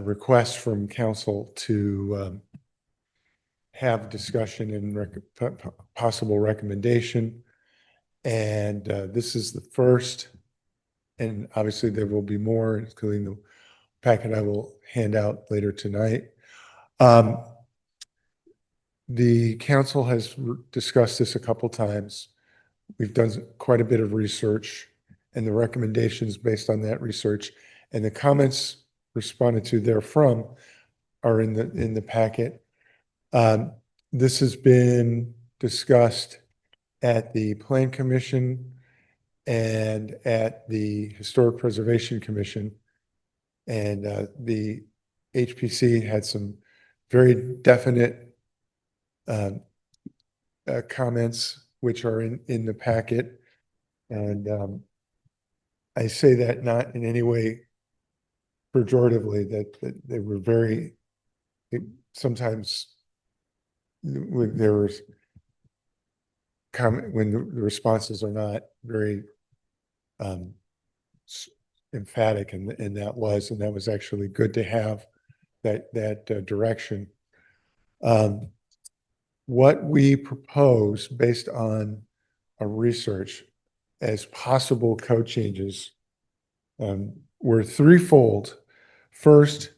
K: requests from council to have discussion and possible recommendation. And this is the first, and obviously there will be more, including the packet I will hand out later tonight. The council has discussed this a couple times. We've done quite a bit of research and the recommendations based on that research and the comments responded to therefrom are in the packet. This has been discussed at the Plan Commission and at the Historic Preservation Commission. And the HPC had some very definite comments, which are in the packet. And I say that not in any way pejoratively, that they were very, sometimes there was comment when the responses are not very emphatic, and that was actually good to have that direction. What we propose based on a research as possible code changes were threefold. First,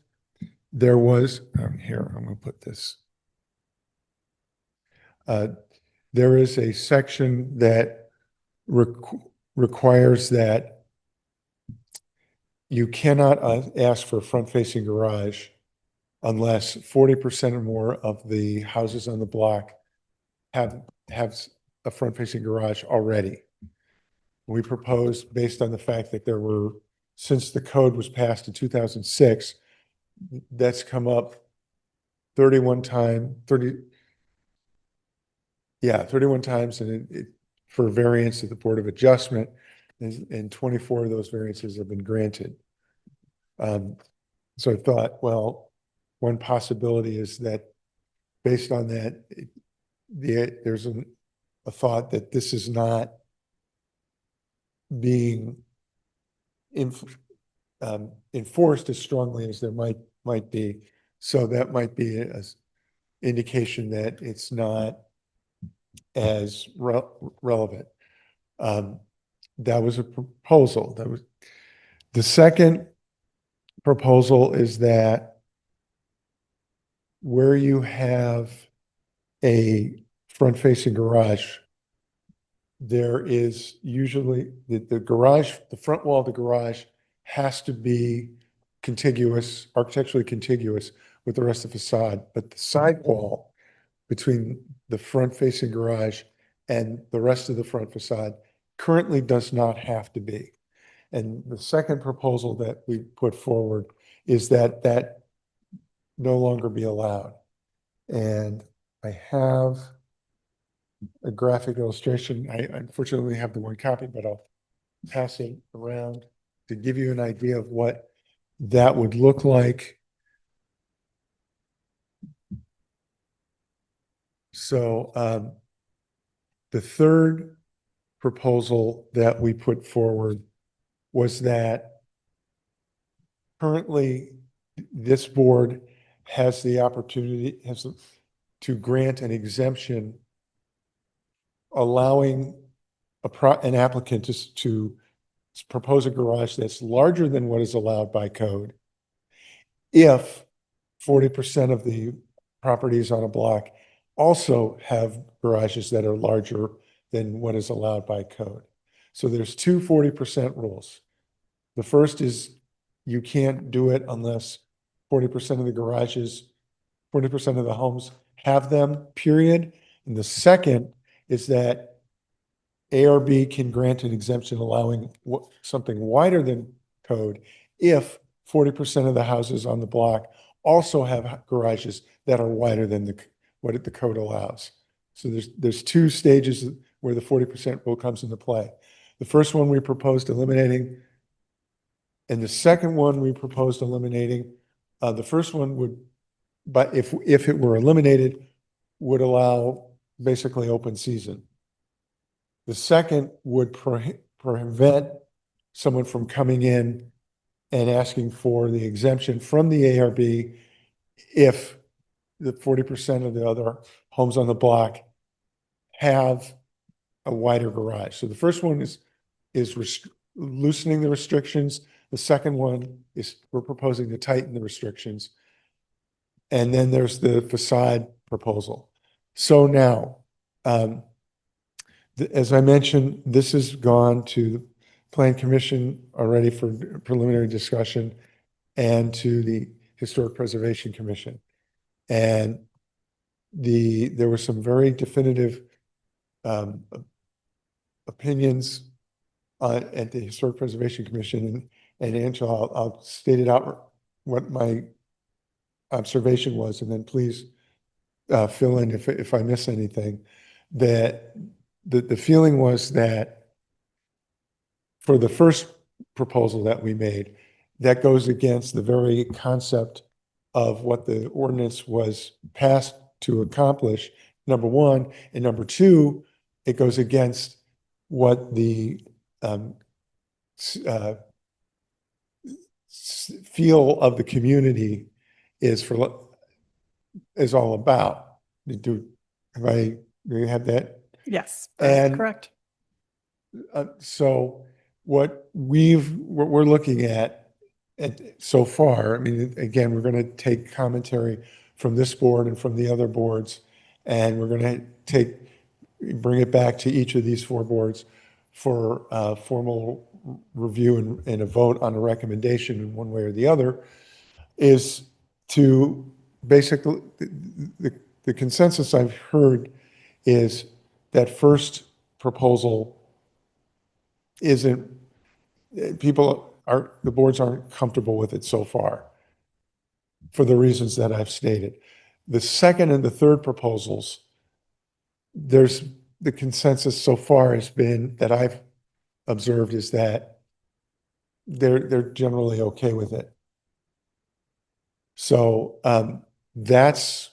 K: there was here, I'm going to put this. There is a section that requires that you cannot ask for a front-facing garage unless 40% or more of the houses on the block have a front-facing garage already. We proposed, based on the fact that there were, since the code was passed in 2006, that's come up 31 times, and for variance at the Board of Adjustment, and 24 of those variances have been granted. So I thought, well, one possibility is that based on that, there's a thought that this is not being enforced as strongly as there might be. So that might be an indication that it's not as relevant. That was a proposal. That was the second proposal, is that where you have a front-facing garage, there is usually the garage, the front wall of the garage has to be contiguous, architecturally contiguous with the rest of the facade, but the side wall between the front-facing garage and the rest of the front facade currently does not have to be. And the second proposal that we put forward is that that no longer be allowed. And I have a graphic illustration. I unfortunately have the one copy, but I'll pass it around to give you an idea of what that would look like. So the third proposal that we put forward was that currently this board has the opportunity to grant an exemption allowing an applicant to propose a garage that's larger than what is allowed by code if 40% of the properties on a block also have garages that are larger than what is allowed by code. So there's two 40% rules. The first is you can't do it unless 40% of the garages, 40% of the homes have them, period. And the second is that ARB can grant an exemption allowing something wider than code if 40% of the houses on the block also have garages that are wider than what the code allows. So there's two stages where the 40% rule comes into play. The first one we proposed eliminating, and the second one we proposed eliminating. The first one would, but if it were eliminated, would allow basically open season. The second would prevent someone from coming in and asking for the exemption from the ARB if the 40% of the other homes on the block have a wider garage. So the first one is loosening the restrictions. The second one is we're proposing to tighten the restrictions. And then there's the facade proposal. So now, as I mentioned, this has gone to the Plan Commission already for preliminary discussion and to the Historic Preservation Commission. And there were some very definitive opinions at the Historic Preservation Commission. And Angela, I'll state it out what my observation was, and then please fill in if I miss anything. That the feeling was that for the first proposal that we made, that goes against the very concept of what the ordinance was passed to accomplish, number one. And number two, it goes against what the feel of the community is all about. Do you have that?
C: Yes,
K: And
C: correct.
K: So what we're looking at so far, I mean, again, we're going to take commentary from this board and from the other boards, and we're going to bring it back to each of these four boards for formal review and a vote on a recommendation in one way or the other, is to basically, the consensus I've heard is that first proposal isn't, the boards aren't comfortable with it so far for the reasons that I've stated. The second and the third proposals, there's the consensus so far has been that I've observed is that they're generally okay with it. So that's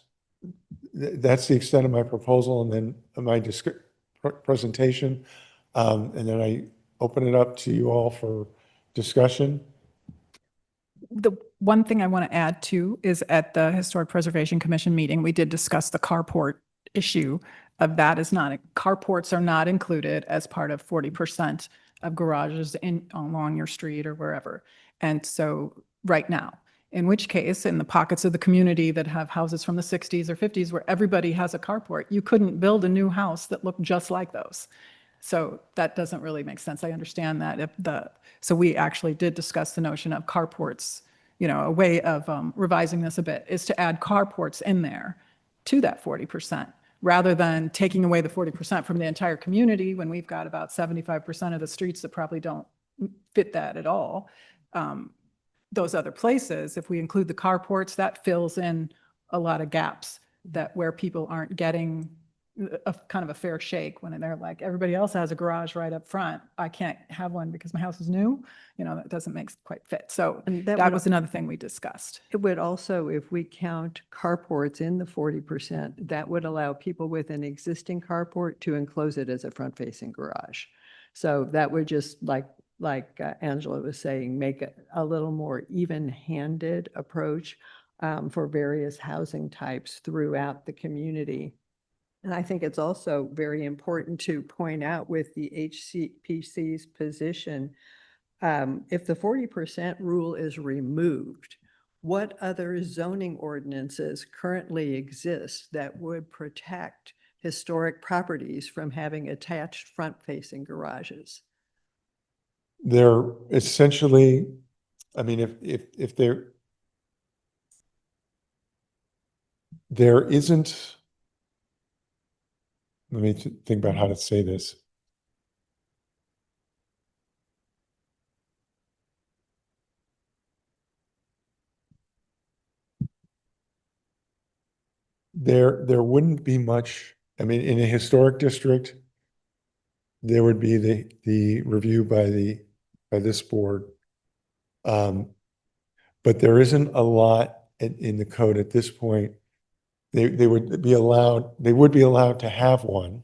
K: the extent of my proposal and then my presentation. And then I open it up to you all for discussion.
L: The one thing I want to add too is at the Historic Preservation Commission meeting, we did discuss the carport issue of that is not, carports are not included as part of 40% of garages along your street or wherever. And so right now, in which case, in the pockets of the community that have houses from the 60s or 50s where everybody has a carport, you couldn't build a new house that looked just like those. So that doesn't really make sense. I understand that. So we actually did discuss the notion of carports. You know, a way of revising this a bit is to add carports in there to that 40%, rather than taking away the 40% from the entire community when we've got about 75% of the streets that probably don't fit that at all. Those other places, if we include the carports, that fills in a lot of gaps that where people aren't getting a kind of a fair shake when they're like, everybody else has a garage right up front. I can't have one because my house is new. You know, that doesn't make quite fit. So
D: And
L: that was another thing we discussed.
D: It would also, if we count carports in the 40%, that would allow people with an existing carport to enclose it as a front-facing garage. So that would just, like Angela was saying, make it a little more even-handed approach for various housing types throughout the community. And I think it's also very important to point out with the HCPC's position, if the 40% rule is removed, what other zoning ordinances currently exist that would protect historic properties from having attached front-facing garages?
K: They're essentially, I mean, if there isn't let me think about how to say this. There wouldn't be much, I mean, in a historic district, there would be the review by this board. But there isn't a lot in the code at this point. They would be allowed to have one.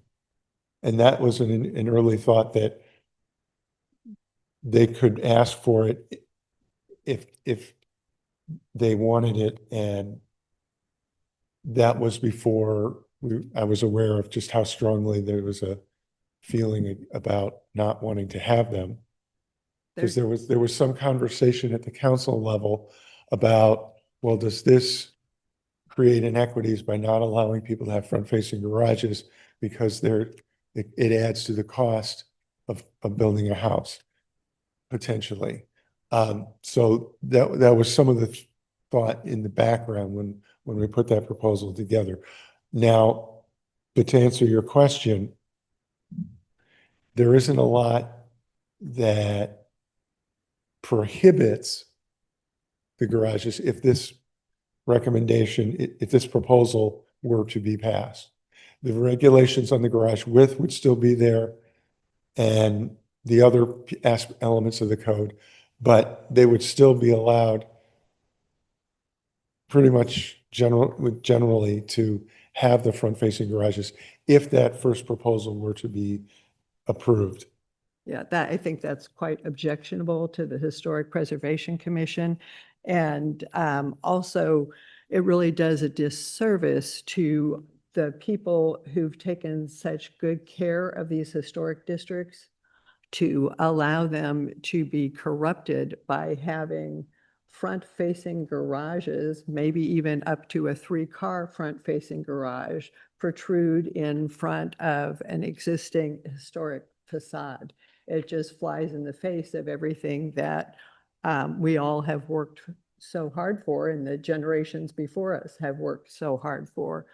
K: And that was an early thought that they could ask for it if they wanted it. And that was before I was aware of just how strongly there was a feeling about not wanting to have them. Because there was some conversation at the council level about, well, does this create inequities by not allowing people to have front-facing garages because it adds to the cost of building a house, potentially. So that was some of the thought in the background when we put that proposal together. Now, but to answer your question, there isn't a lot that prohibits the garages if this recommendation, if this proposal were to be passed. The regulations on the garage width would still be there and the other elements of the code, but they would still be allowed pretty much generally to have the front-facing garages if that first proposal were to be approved.
D: Yeah, I think that's quite objectionable to the Historic Preservation Commission. And also, it really does a disservice to the people who've taken such good care of these historic districts to allow them to be corrupted by having front-facing garages, maybe even up to a 3-car front-facing garage, protrude in front of an existing historic facade. It just flies in the face of everything that we all have worked so hard for, and the generations before us have worked so hard for.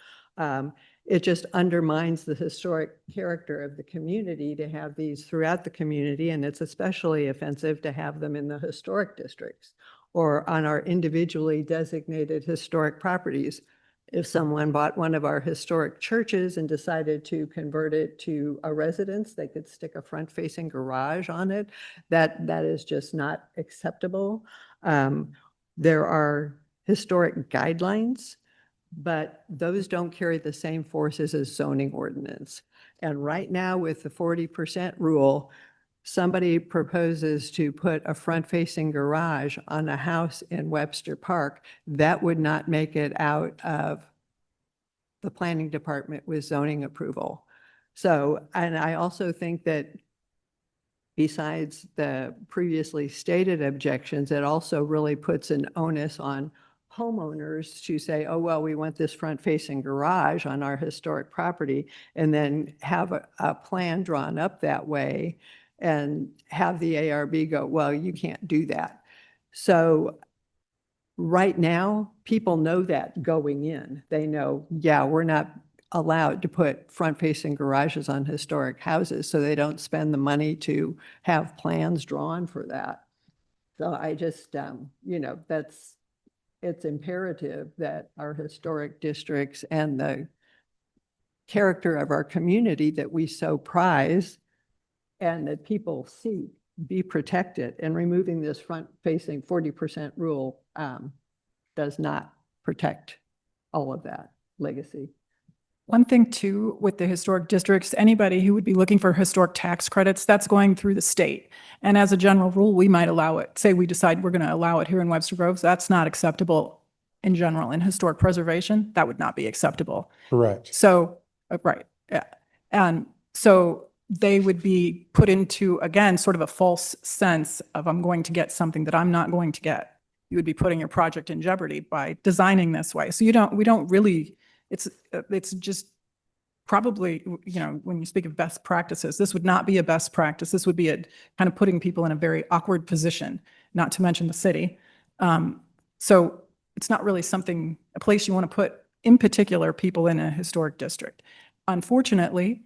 D: It just undermines the historic character of the community to have these throughout the community, and it's especially offensive to have them in the historic districts or on our individually designated historic properties. If someone bought one of our historic churches and decided to convert it to a residence, they could stick a front-facing garage on it. That is just not acceptable. There are historic guidelines, but those don't carry the same forces as zoning ordinance. And right now with the 40% rule, somebody proposes to put a front-facing garage on a house in Webster Park, that would not make it out of the planning department with zoning approval. So, and I also think that besides the previously stated objections, it also really puts an onus on homeowners to say, oh, well, we want this front-facing garage on our historic property, and then have a plan drawn up that way and have the ARB go, well, you can't do that. So right now, people know that going in. They know, yeah, we're not allowed to put front-facing garages on historic houses, so they don't spend the money to have plans drawn for that. So I just, it's imperative that our historic districts and the character of our community that we so prize and that people see be protected, and removing this front-facing 40% rule does not protect all of that legacy.
L: One thing too, with the historic districts, anybody who would be looking for historic tax credits, that's going through the state. And as a general rule, we might allow it. Say we decide we're going to allow it here in Webster Groves, that's not acceptable in general. In historic preservation, that would not be acceptable.
K: Correct.
L: So, right. Yeah. And so they would be put into, again, sort of a false sense of, I'm going to get something that I'm not going to get. You would be putting your project in jeopardy by designing this way. So we don't really, it's just probably, when you speak of best practices, this would not be a best practice. This would be a kind of putting people in a very awkward position, not to mention the city. So it's not really a place you want to put, in particular, people in a historic district. unfortunately,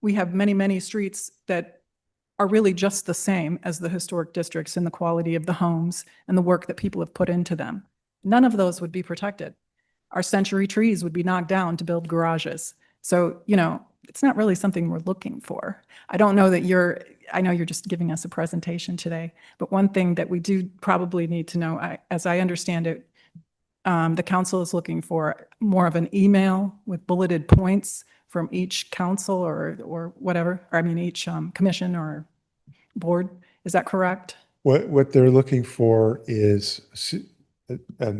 L: we have many, many streets that are really just the same as the historic districts in the quality of the homes and the work that people have put into them. None of those would be protected. Our century trees would be knocked down to build garages. So, it's not really something we're looking for. I don't know that I know you're just giving us a presentation today, but one thing that we do probably need to know, as I understand it, the council is looking for more of an email with bulleted points from each council or whatever, or I mean, each commission or board. Is that correct?
K: What they're looking for is a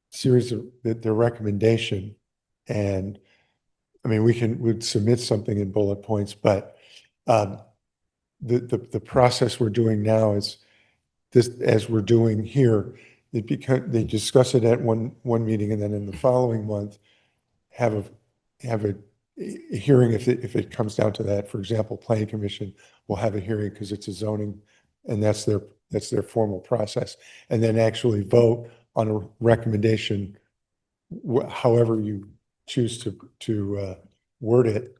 K: series of their recommendation. And I mean, we'd submit something in bullet points, but the process we're doing now is this, as we're doing here, they discuss it at one meeting, and then in the following month, have a hearing if it comes down to that. For example, Planning Commission will have a hearing because it's a zoning, and that's their formal process, and then actually vote on a recommendation, however you choose to word it.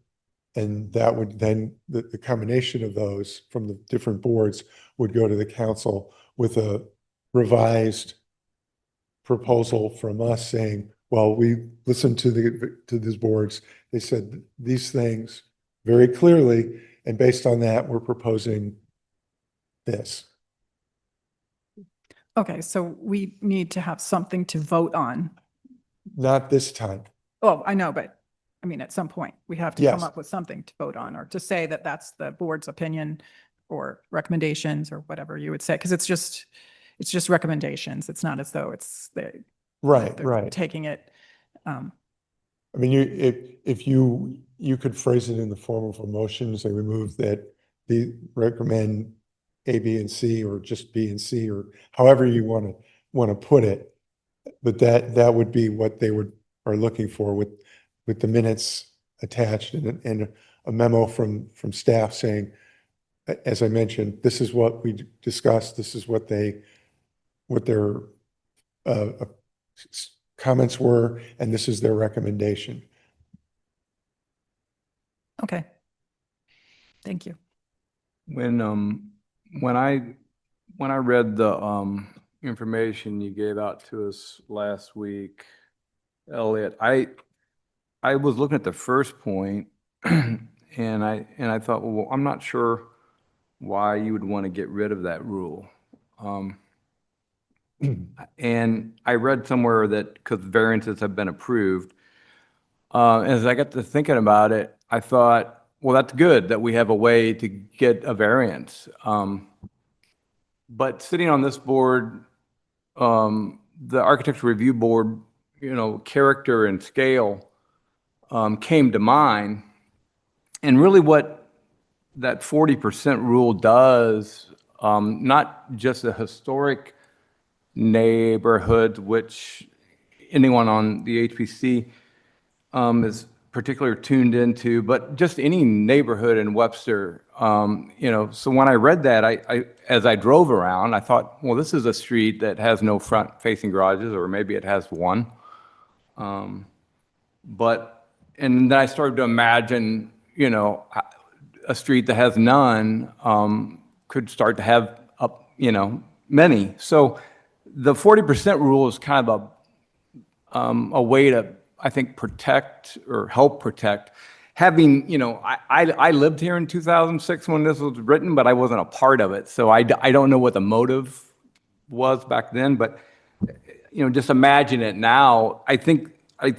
K: And that would then, the combination of those from the different boards would go to the council with a revised proposal from us saying, well, we listened to these boards. They said these things very clearly, and based on that, we're proposing this.
L: Okay, so we need to have something to vote on.
K: Not this time.
L: Oh, I know, but I mean, at some point, we have to come
K: Yes.
L: up with something to vote on or to say that that's the board's opinion or recommendations or whatever you would say, because it's just recommendations. It's not as though they're
K: Right.
L: taking it.
K: I mean, if you could phrase it in the form of a motion, say remove that, the recommend A, B, and C, or just B and C, or however you want to put it. But that would be what they are looking for with the minutes attached and a memo from staff saying, as I mentioned, this is what we discussed. This is what their comments were, and this is their recommendation.
L: Okay. Thank you.
A: When I read the information you gave out to us last week, Elliot, I was looking at the first point and I thought, well, I'm not sure why you would want to get rid of that rule. And I read somewhere that because variances have been approved, as I got to thinking about it, I thought, well, that's good that we have a way to get a variance. But sitting on this board, the Architectural Review Board, character and scale came to mind. And really what that 40% rule does, not just the historic neighborhoods, which anyone on the HPC is particularly tuned into, but just any neighborhood in Webster. So when I read that, I as I drove around, I thought, well, this is a street that has no front-facing garages, or maybe it has one. And then I started to imagine, a street that has none could start to have, many. So the 40% rule is kind of a way to, I think, protect or help protect. Having, I lived here in 2006 when this was written, but I wasn't a part of it. So I don't know what the motive was back then, but, just imagine it now. I think I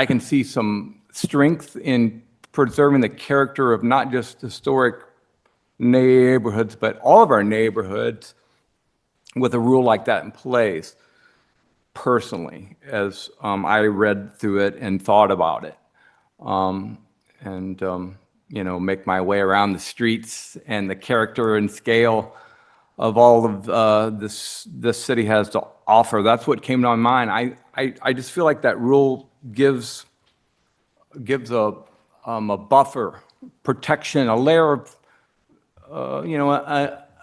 A: can see some strength in preserving the character of not just historic neighborhoods, but all of our neighborhoods with a rule like that in place, personally, as I read through it and thought about it. Make my way around the streets and the character and scale of all of this city has to offer. That's what came to my mind. I just feel like that rule gives a buffer, protection, a layer of,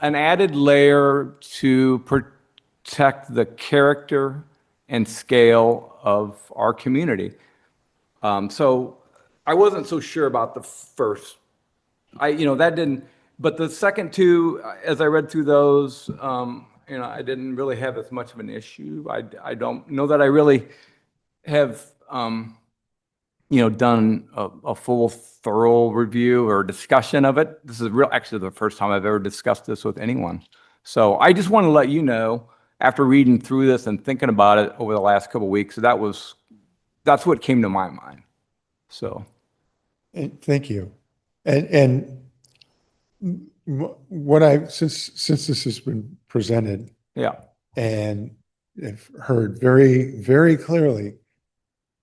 A: an added layer to protect the character and scale of our community. So I wasn't so sure about the first. That didn't, but the second two, as I read through those, I didn't really have as much of an issue. I don't know that I really have, done a full thorough review or discussion of it. This is actually the first time I've ever discussed this with anyone. So I just want to let you know, after reading through this and thinking about it over the last couple of weeks, that's what came to my mind. So.
K: Thank you. And what since this has been presented
A: Yeah.
K: and have heard very, very clearly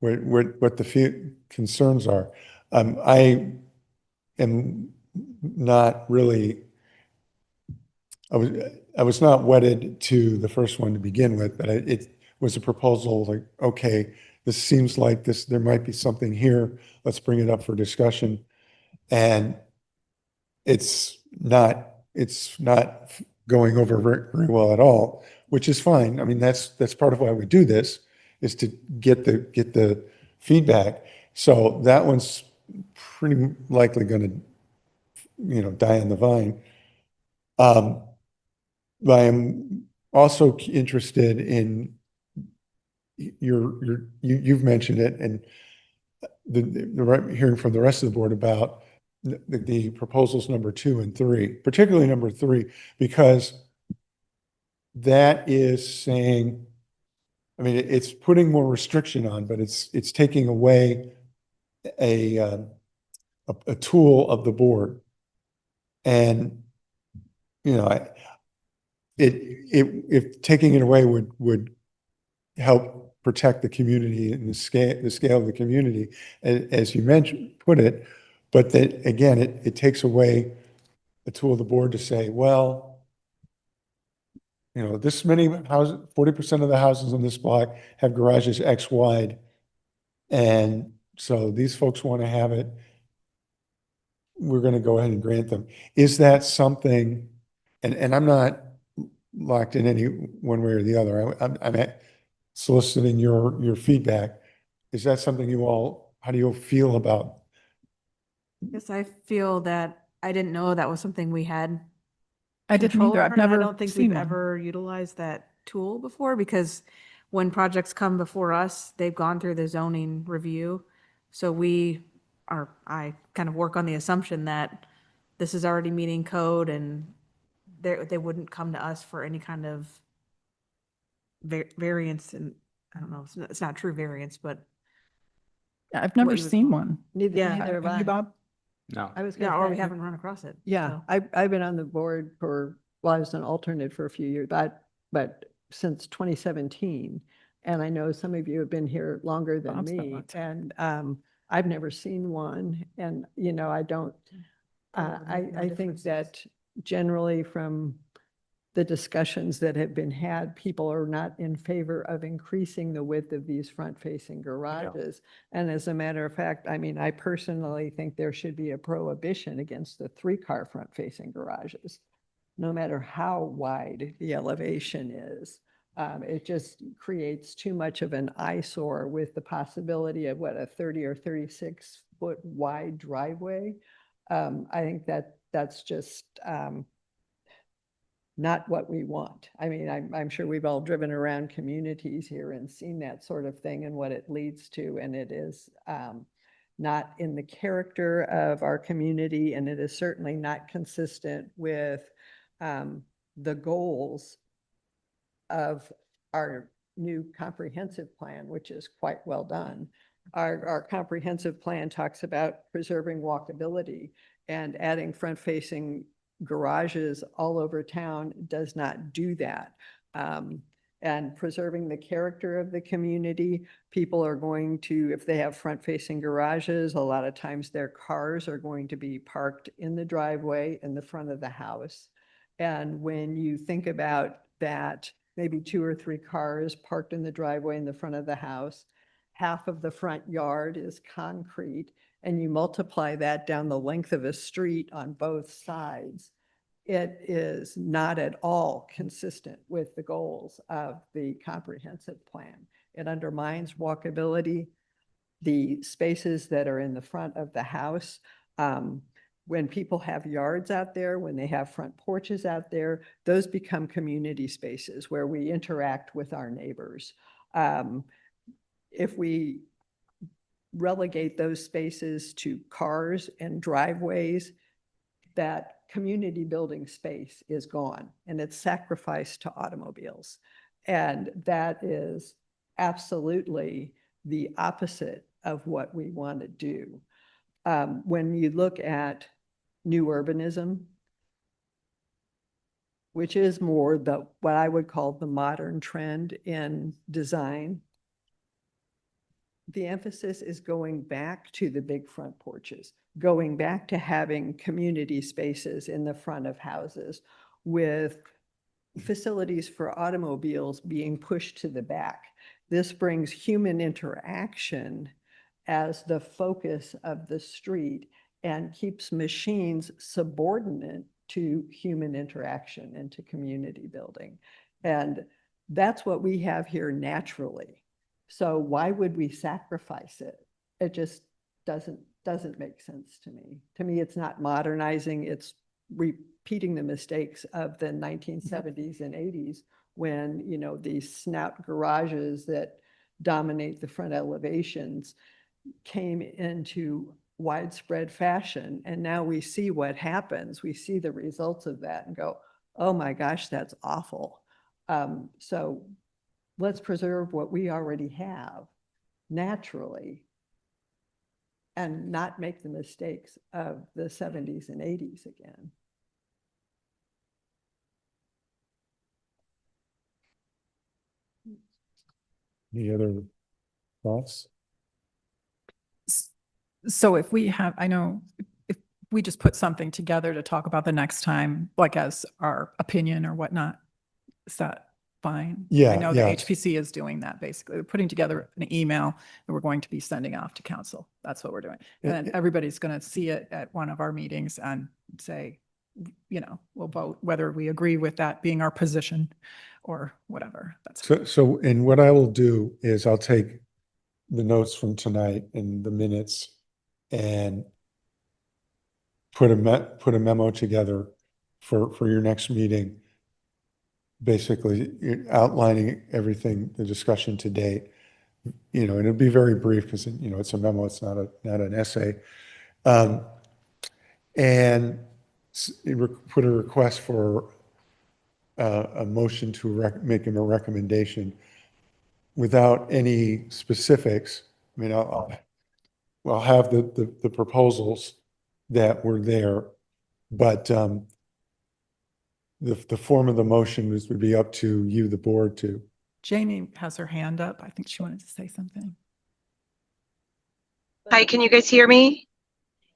K: what the few concerns are, I am not really, I was not wedded to the first one to begin with, but it was a proposal like, okay, this seems like there might be something here. Let's bring it up for discussion. And it's not going over very well at all, which is fine. I mean, that's part of why we do this, is to get the feedback. So that one's pretty likely going to, die on the vine. But I am also interested in you've mentioned it, and hearing from the rest of the board about the proposals number 2 and 3, particularly number 3, because that is saying, I mean, it's putting more restriction on, but it's taking away a tool of the board. And, if taking it away would help protect the community and the scale of the community, as you put it, but that, again, it takes away a tool of the board to say, well, this many houses, 40% of the houses in this block have garages X wide. And so these folks want to have it. We're going to go ahead and grant them. Is that something, and I'm not locked in any one way or the other. I'm soliciting your feedback. Is that something how do you feel about?
M: Yes, I feel that I didn't know that was something we had.
L: I didn't
M: control
L: either.
M: over,
L: I've
M: and I
L: never
M: don't think
L: seen
M: we've
L: one.
M: ever utilized that tool before, because when projects come before us, they've gone through the zoning review. So I kind of work on the assumption that this is already meeting code, and they wouldn't come to us for any kind of variance. And I don't know, it's not true variance, but
L: Yeah, I've never
M: you would
L: seen
M: call-
L: one.
M: Yeah.
D: Neither have
L: Have you,
D: I.
L: Bob?
A: No.
D: I was
M: yeah,
D: gonna
M: or we
D: say,
M: haven't run across it.
D: yeah,
M: so.
D: I've been on the board I was an alternate for a few years, but since 2017. And I know some of you have been here longer than
L: Bob's been
D: me,
L: lots.
D: and I've never seen one. And, I don't, I think that generally from the discussions that have been had, people are not in favor of increasing the width of these front-facing garages. And as a matter of fact, I mean, I personally think there should be a prohibition against the 3-car front-facing garages, no matter how wide the elevation is. It just creates too much of an eyesore with the possibility of a 30 or 36-foot wide driveway. I think that's just not what we want. I mean, I'm sure we've all driven around communities here and seen that sort of thing and what it leads to, and it is not in the character of our community, and it is certainly not consistent with the goals of our new comprehensive plan, which is quite well done. Our comprehensive plan talks about preserving walkability, and adding front-facing garages all over town does not do that. And preserving the character of the community, people are going to, if they have front-facing garages, a lot of times their cars are going to be parked in the driveway in the front of the house. And when you think about that, maybe 2 or 3 cars parked in the driveway in the front of the house, half of the front yard is concrete, and you multiply that down the length of a street on both sides, it is not at all consistent with the goals of the comprehensive plan. It undermines walkability. the spaces that are in the front of the house, when people have yards out there, when they have front porches out there, those become community spaces where we interact with our neighbors. If we relegate those spaces to cars and driveways, that community building space is gone and it's sacrificed to automobiles. And that is absolutely the opposite of what we want to do. When you look at new urbanism, which is more what I would call the modern trend in design, the emphasis is going back to the big front porches, going back to having community spaces in the front of houses with facilities for automobiles being pushed to the back. This brings human interaction as the focus of the street and keeps machines subordinate to human interaction and to community building. And that's what we have here naturally. So why would we sacrifice it? It just doesn't make sense to me. To me, it's not modernizing, it's repeating the mistakes of the 1970s and 80s when, you know, these snout garages that dominate the front elevations came into widespread fashion. And now we see what happens. We see the results of that and go, oh my gosh, that's awful. So let's preserve what we already have naturally and not make the mistakes of the 70s and 80s again.
K: Any other thoughts?
L: So if we have, I know if we just put something together to talk about the next time, like as our opinion or whatnot, is that fine?
K: Yeah,
L: I know the
K: yeah.
L: HPC is doing that basically. We're putting together an email that we're going to be sending off to council. That's what we're doing. And then everybody's going to see it at one of our meetings and say, you know, we'll vote whether we agree with that being our position or whatever. That's
K: So, and what I will do is I'll take the notes from tonight and the minutes and put a memo together for your next meeting, basically outlining everything, the discussion to date, you know, and it'll be very brief because, you know, it's a memo, it's not an essay. And put a request for a motion to make him a recommendation without any specifics. I mean, I'll have the proposals that were there, but the form of the motion would be up to you, the board, to.
L: Jamie has her hand up. I think she wanted to say something.
N: Hi, can you guys hear me?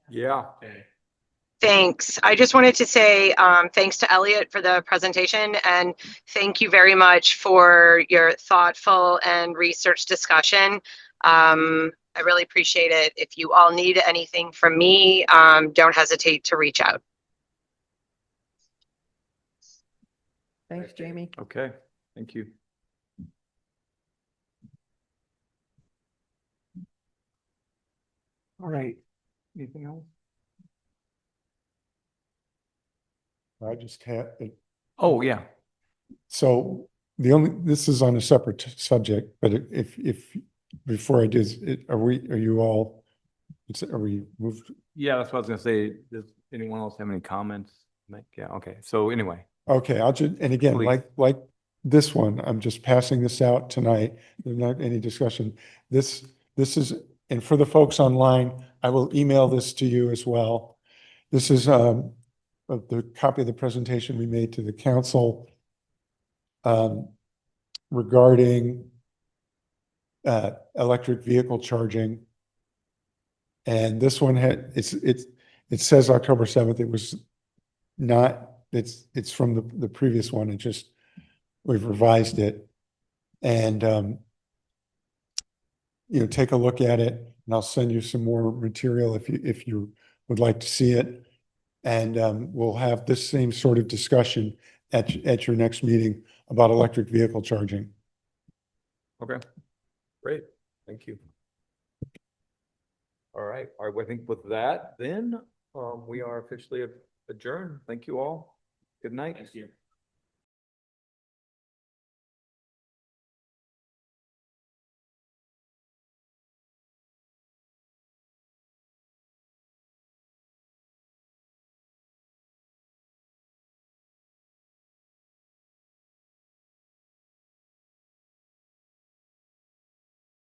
A: Yeah.
N: Thanks. I just wanted to say thanks to Elliot for the presentation and thank you very much for your thoughtful and research discussion. I really appreciate it. If you all need anything from me, don't hesitate to reach out.
D: Thanks, Jamie.
A: Okay, thank you. All right, anything else?
K: I just had,
A: Oh, yeah.
K: so this is on a separate subject, but if, before I do, are you all, are we moved?
A: Yeah, that's what I was gonna say. Does anyone else have any comments? Yeah, okay. So anyway.
K: Okay, I'll just, and again,
A: Please.
K: like this one, I'm just passing this out tonight. There's not any discussion. This is, and for the folks online, I will email this to you as well. This is the copy of the presentation we made to the council regarding electric vehicle charging. And this one it says October 7th. It was not, it's from the previous one. It just, we've revised it. And you know, take a look at it and I'll send you some more material if you would like to see it. And we'll have this same sort of discussion at your next meeting about electric vehicle charging.
A: Okay, great. Thank you. right. I think with that, then, we are officially adjourned. Thank you all. Good night.
J: Thanks, you.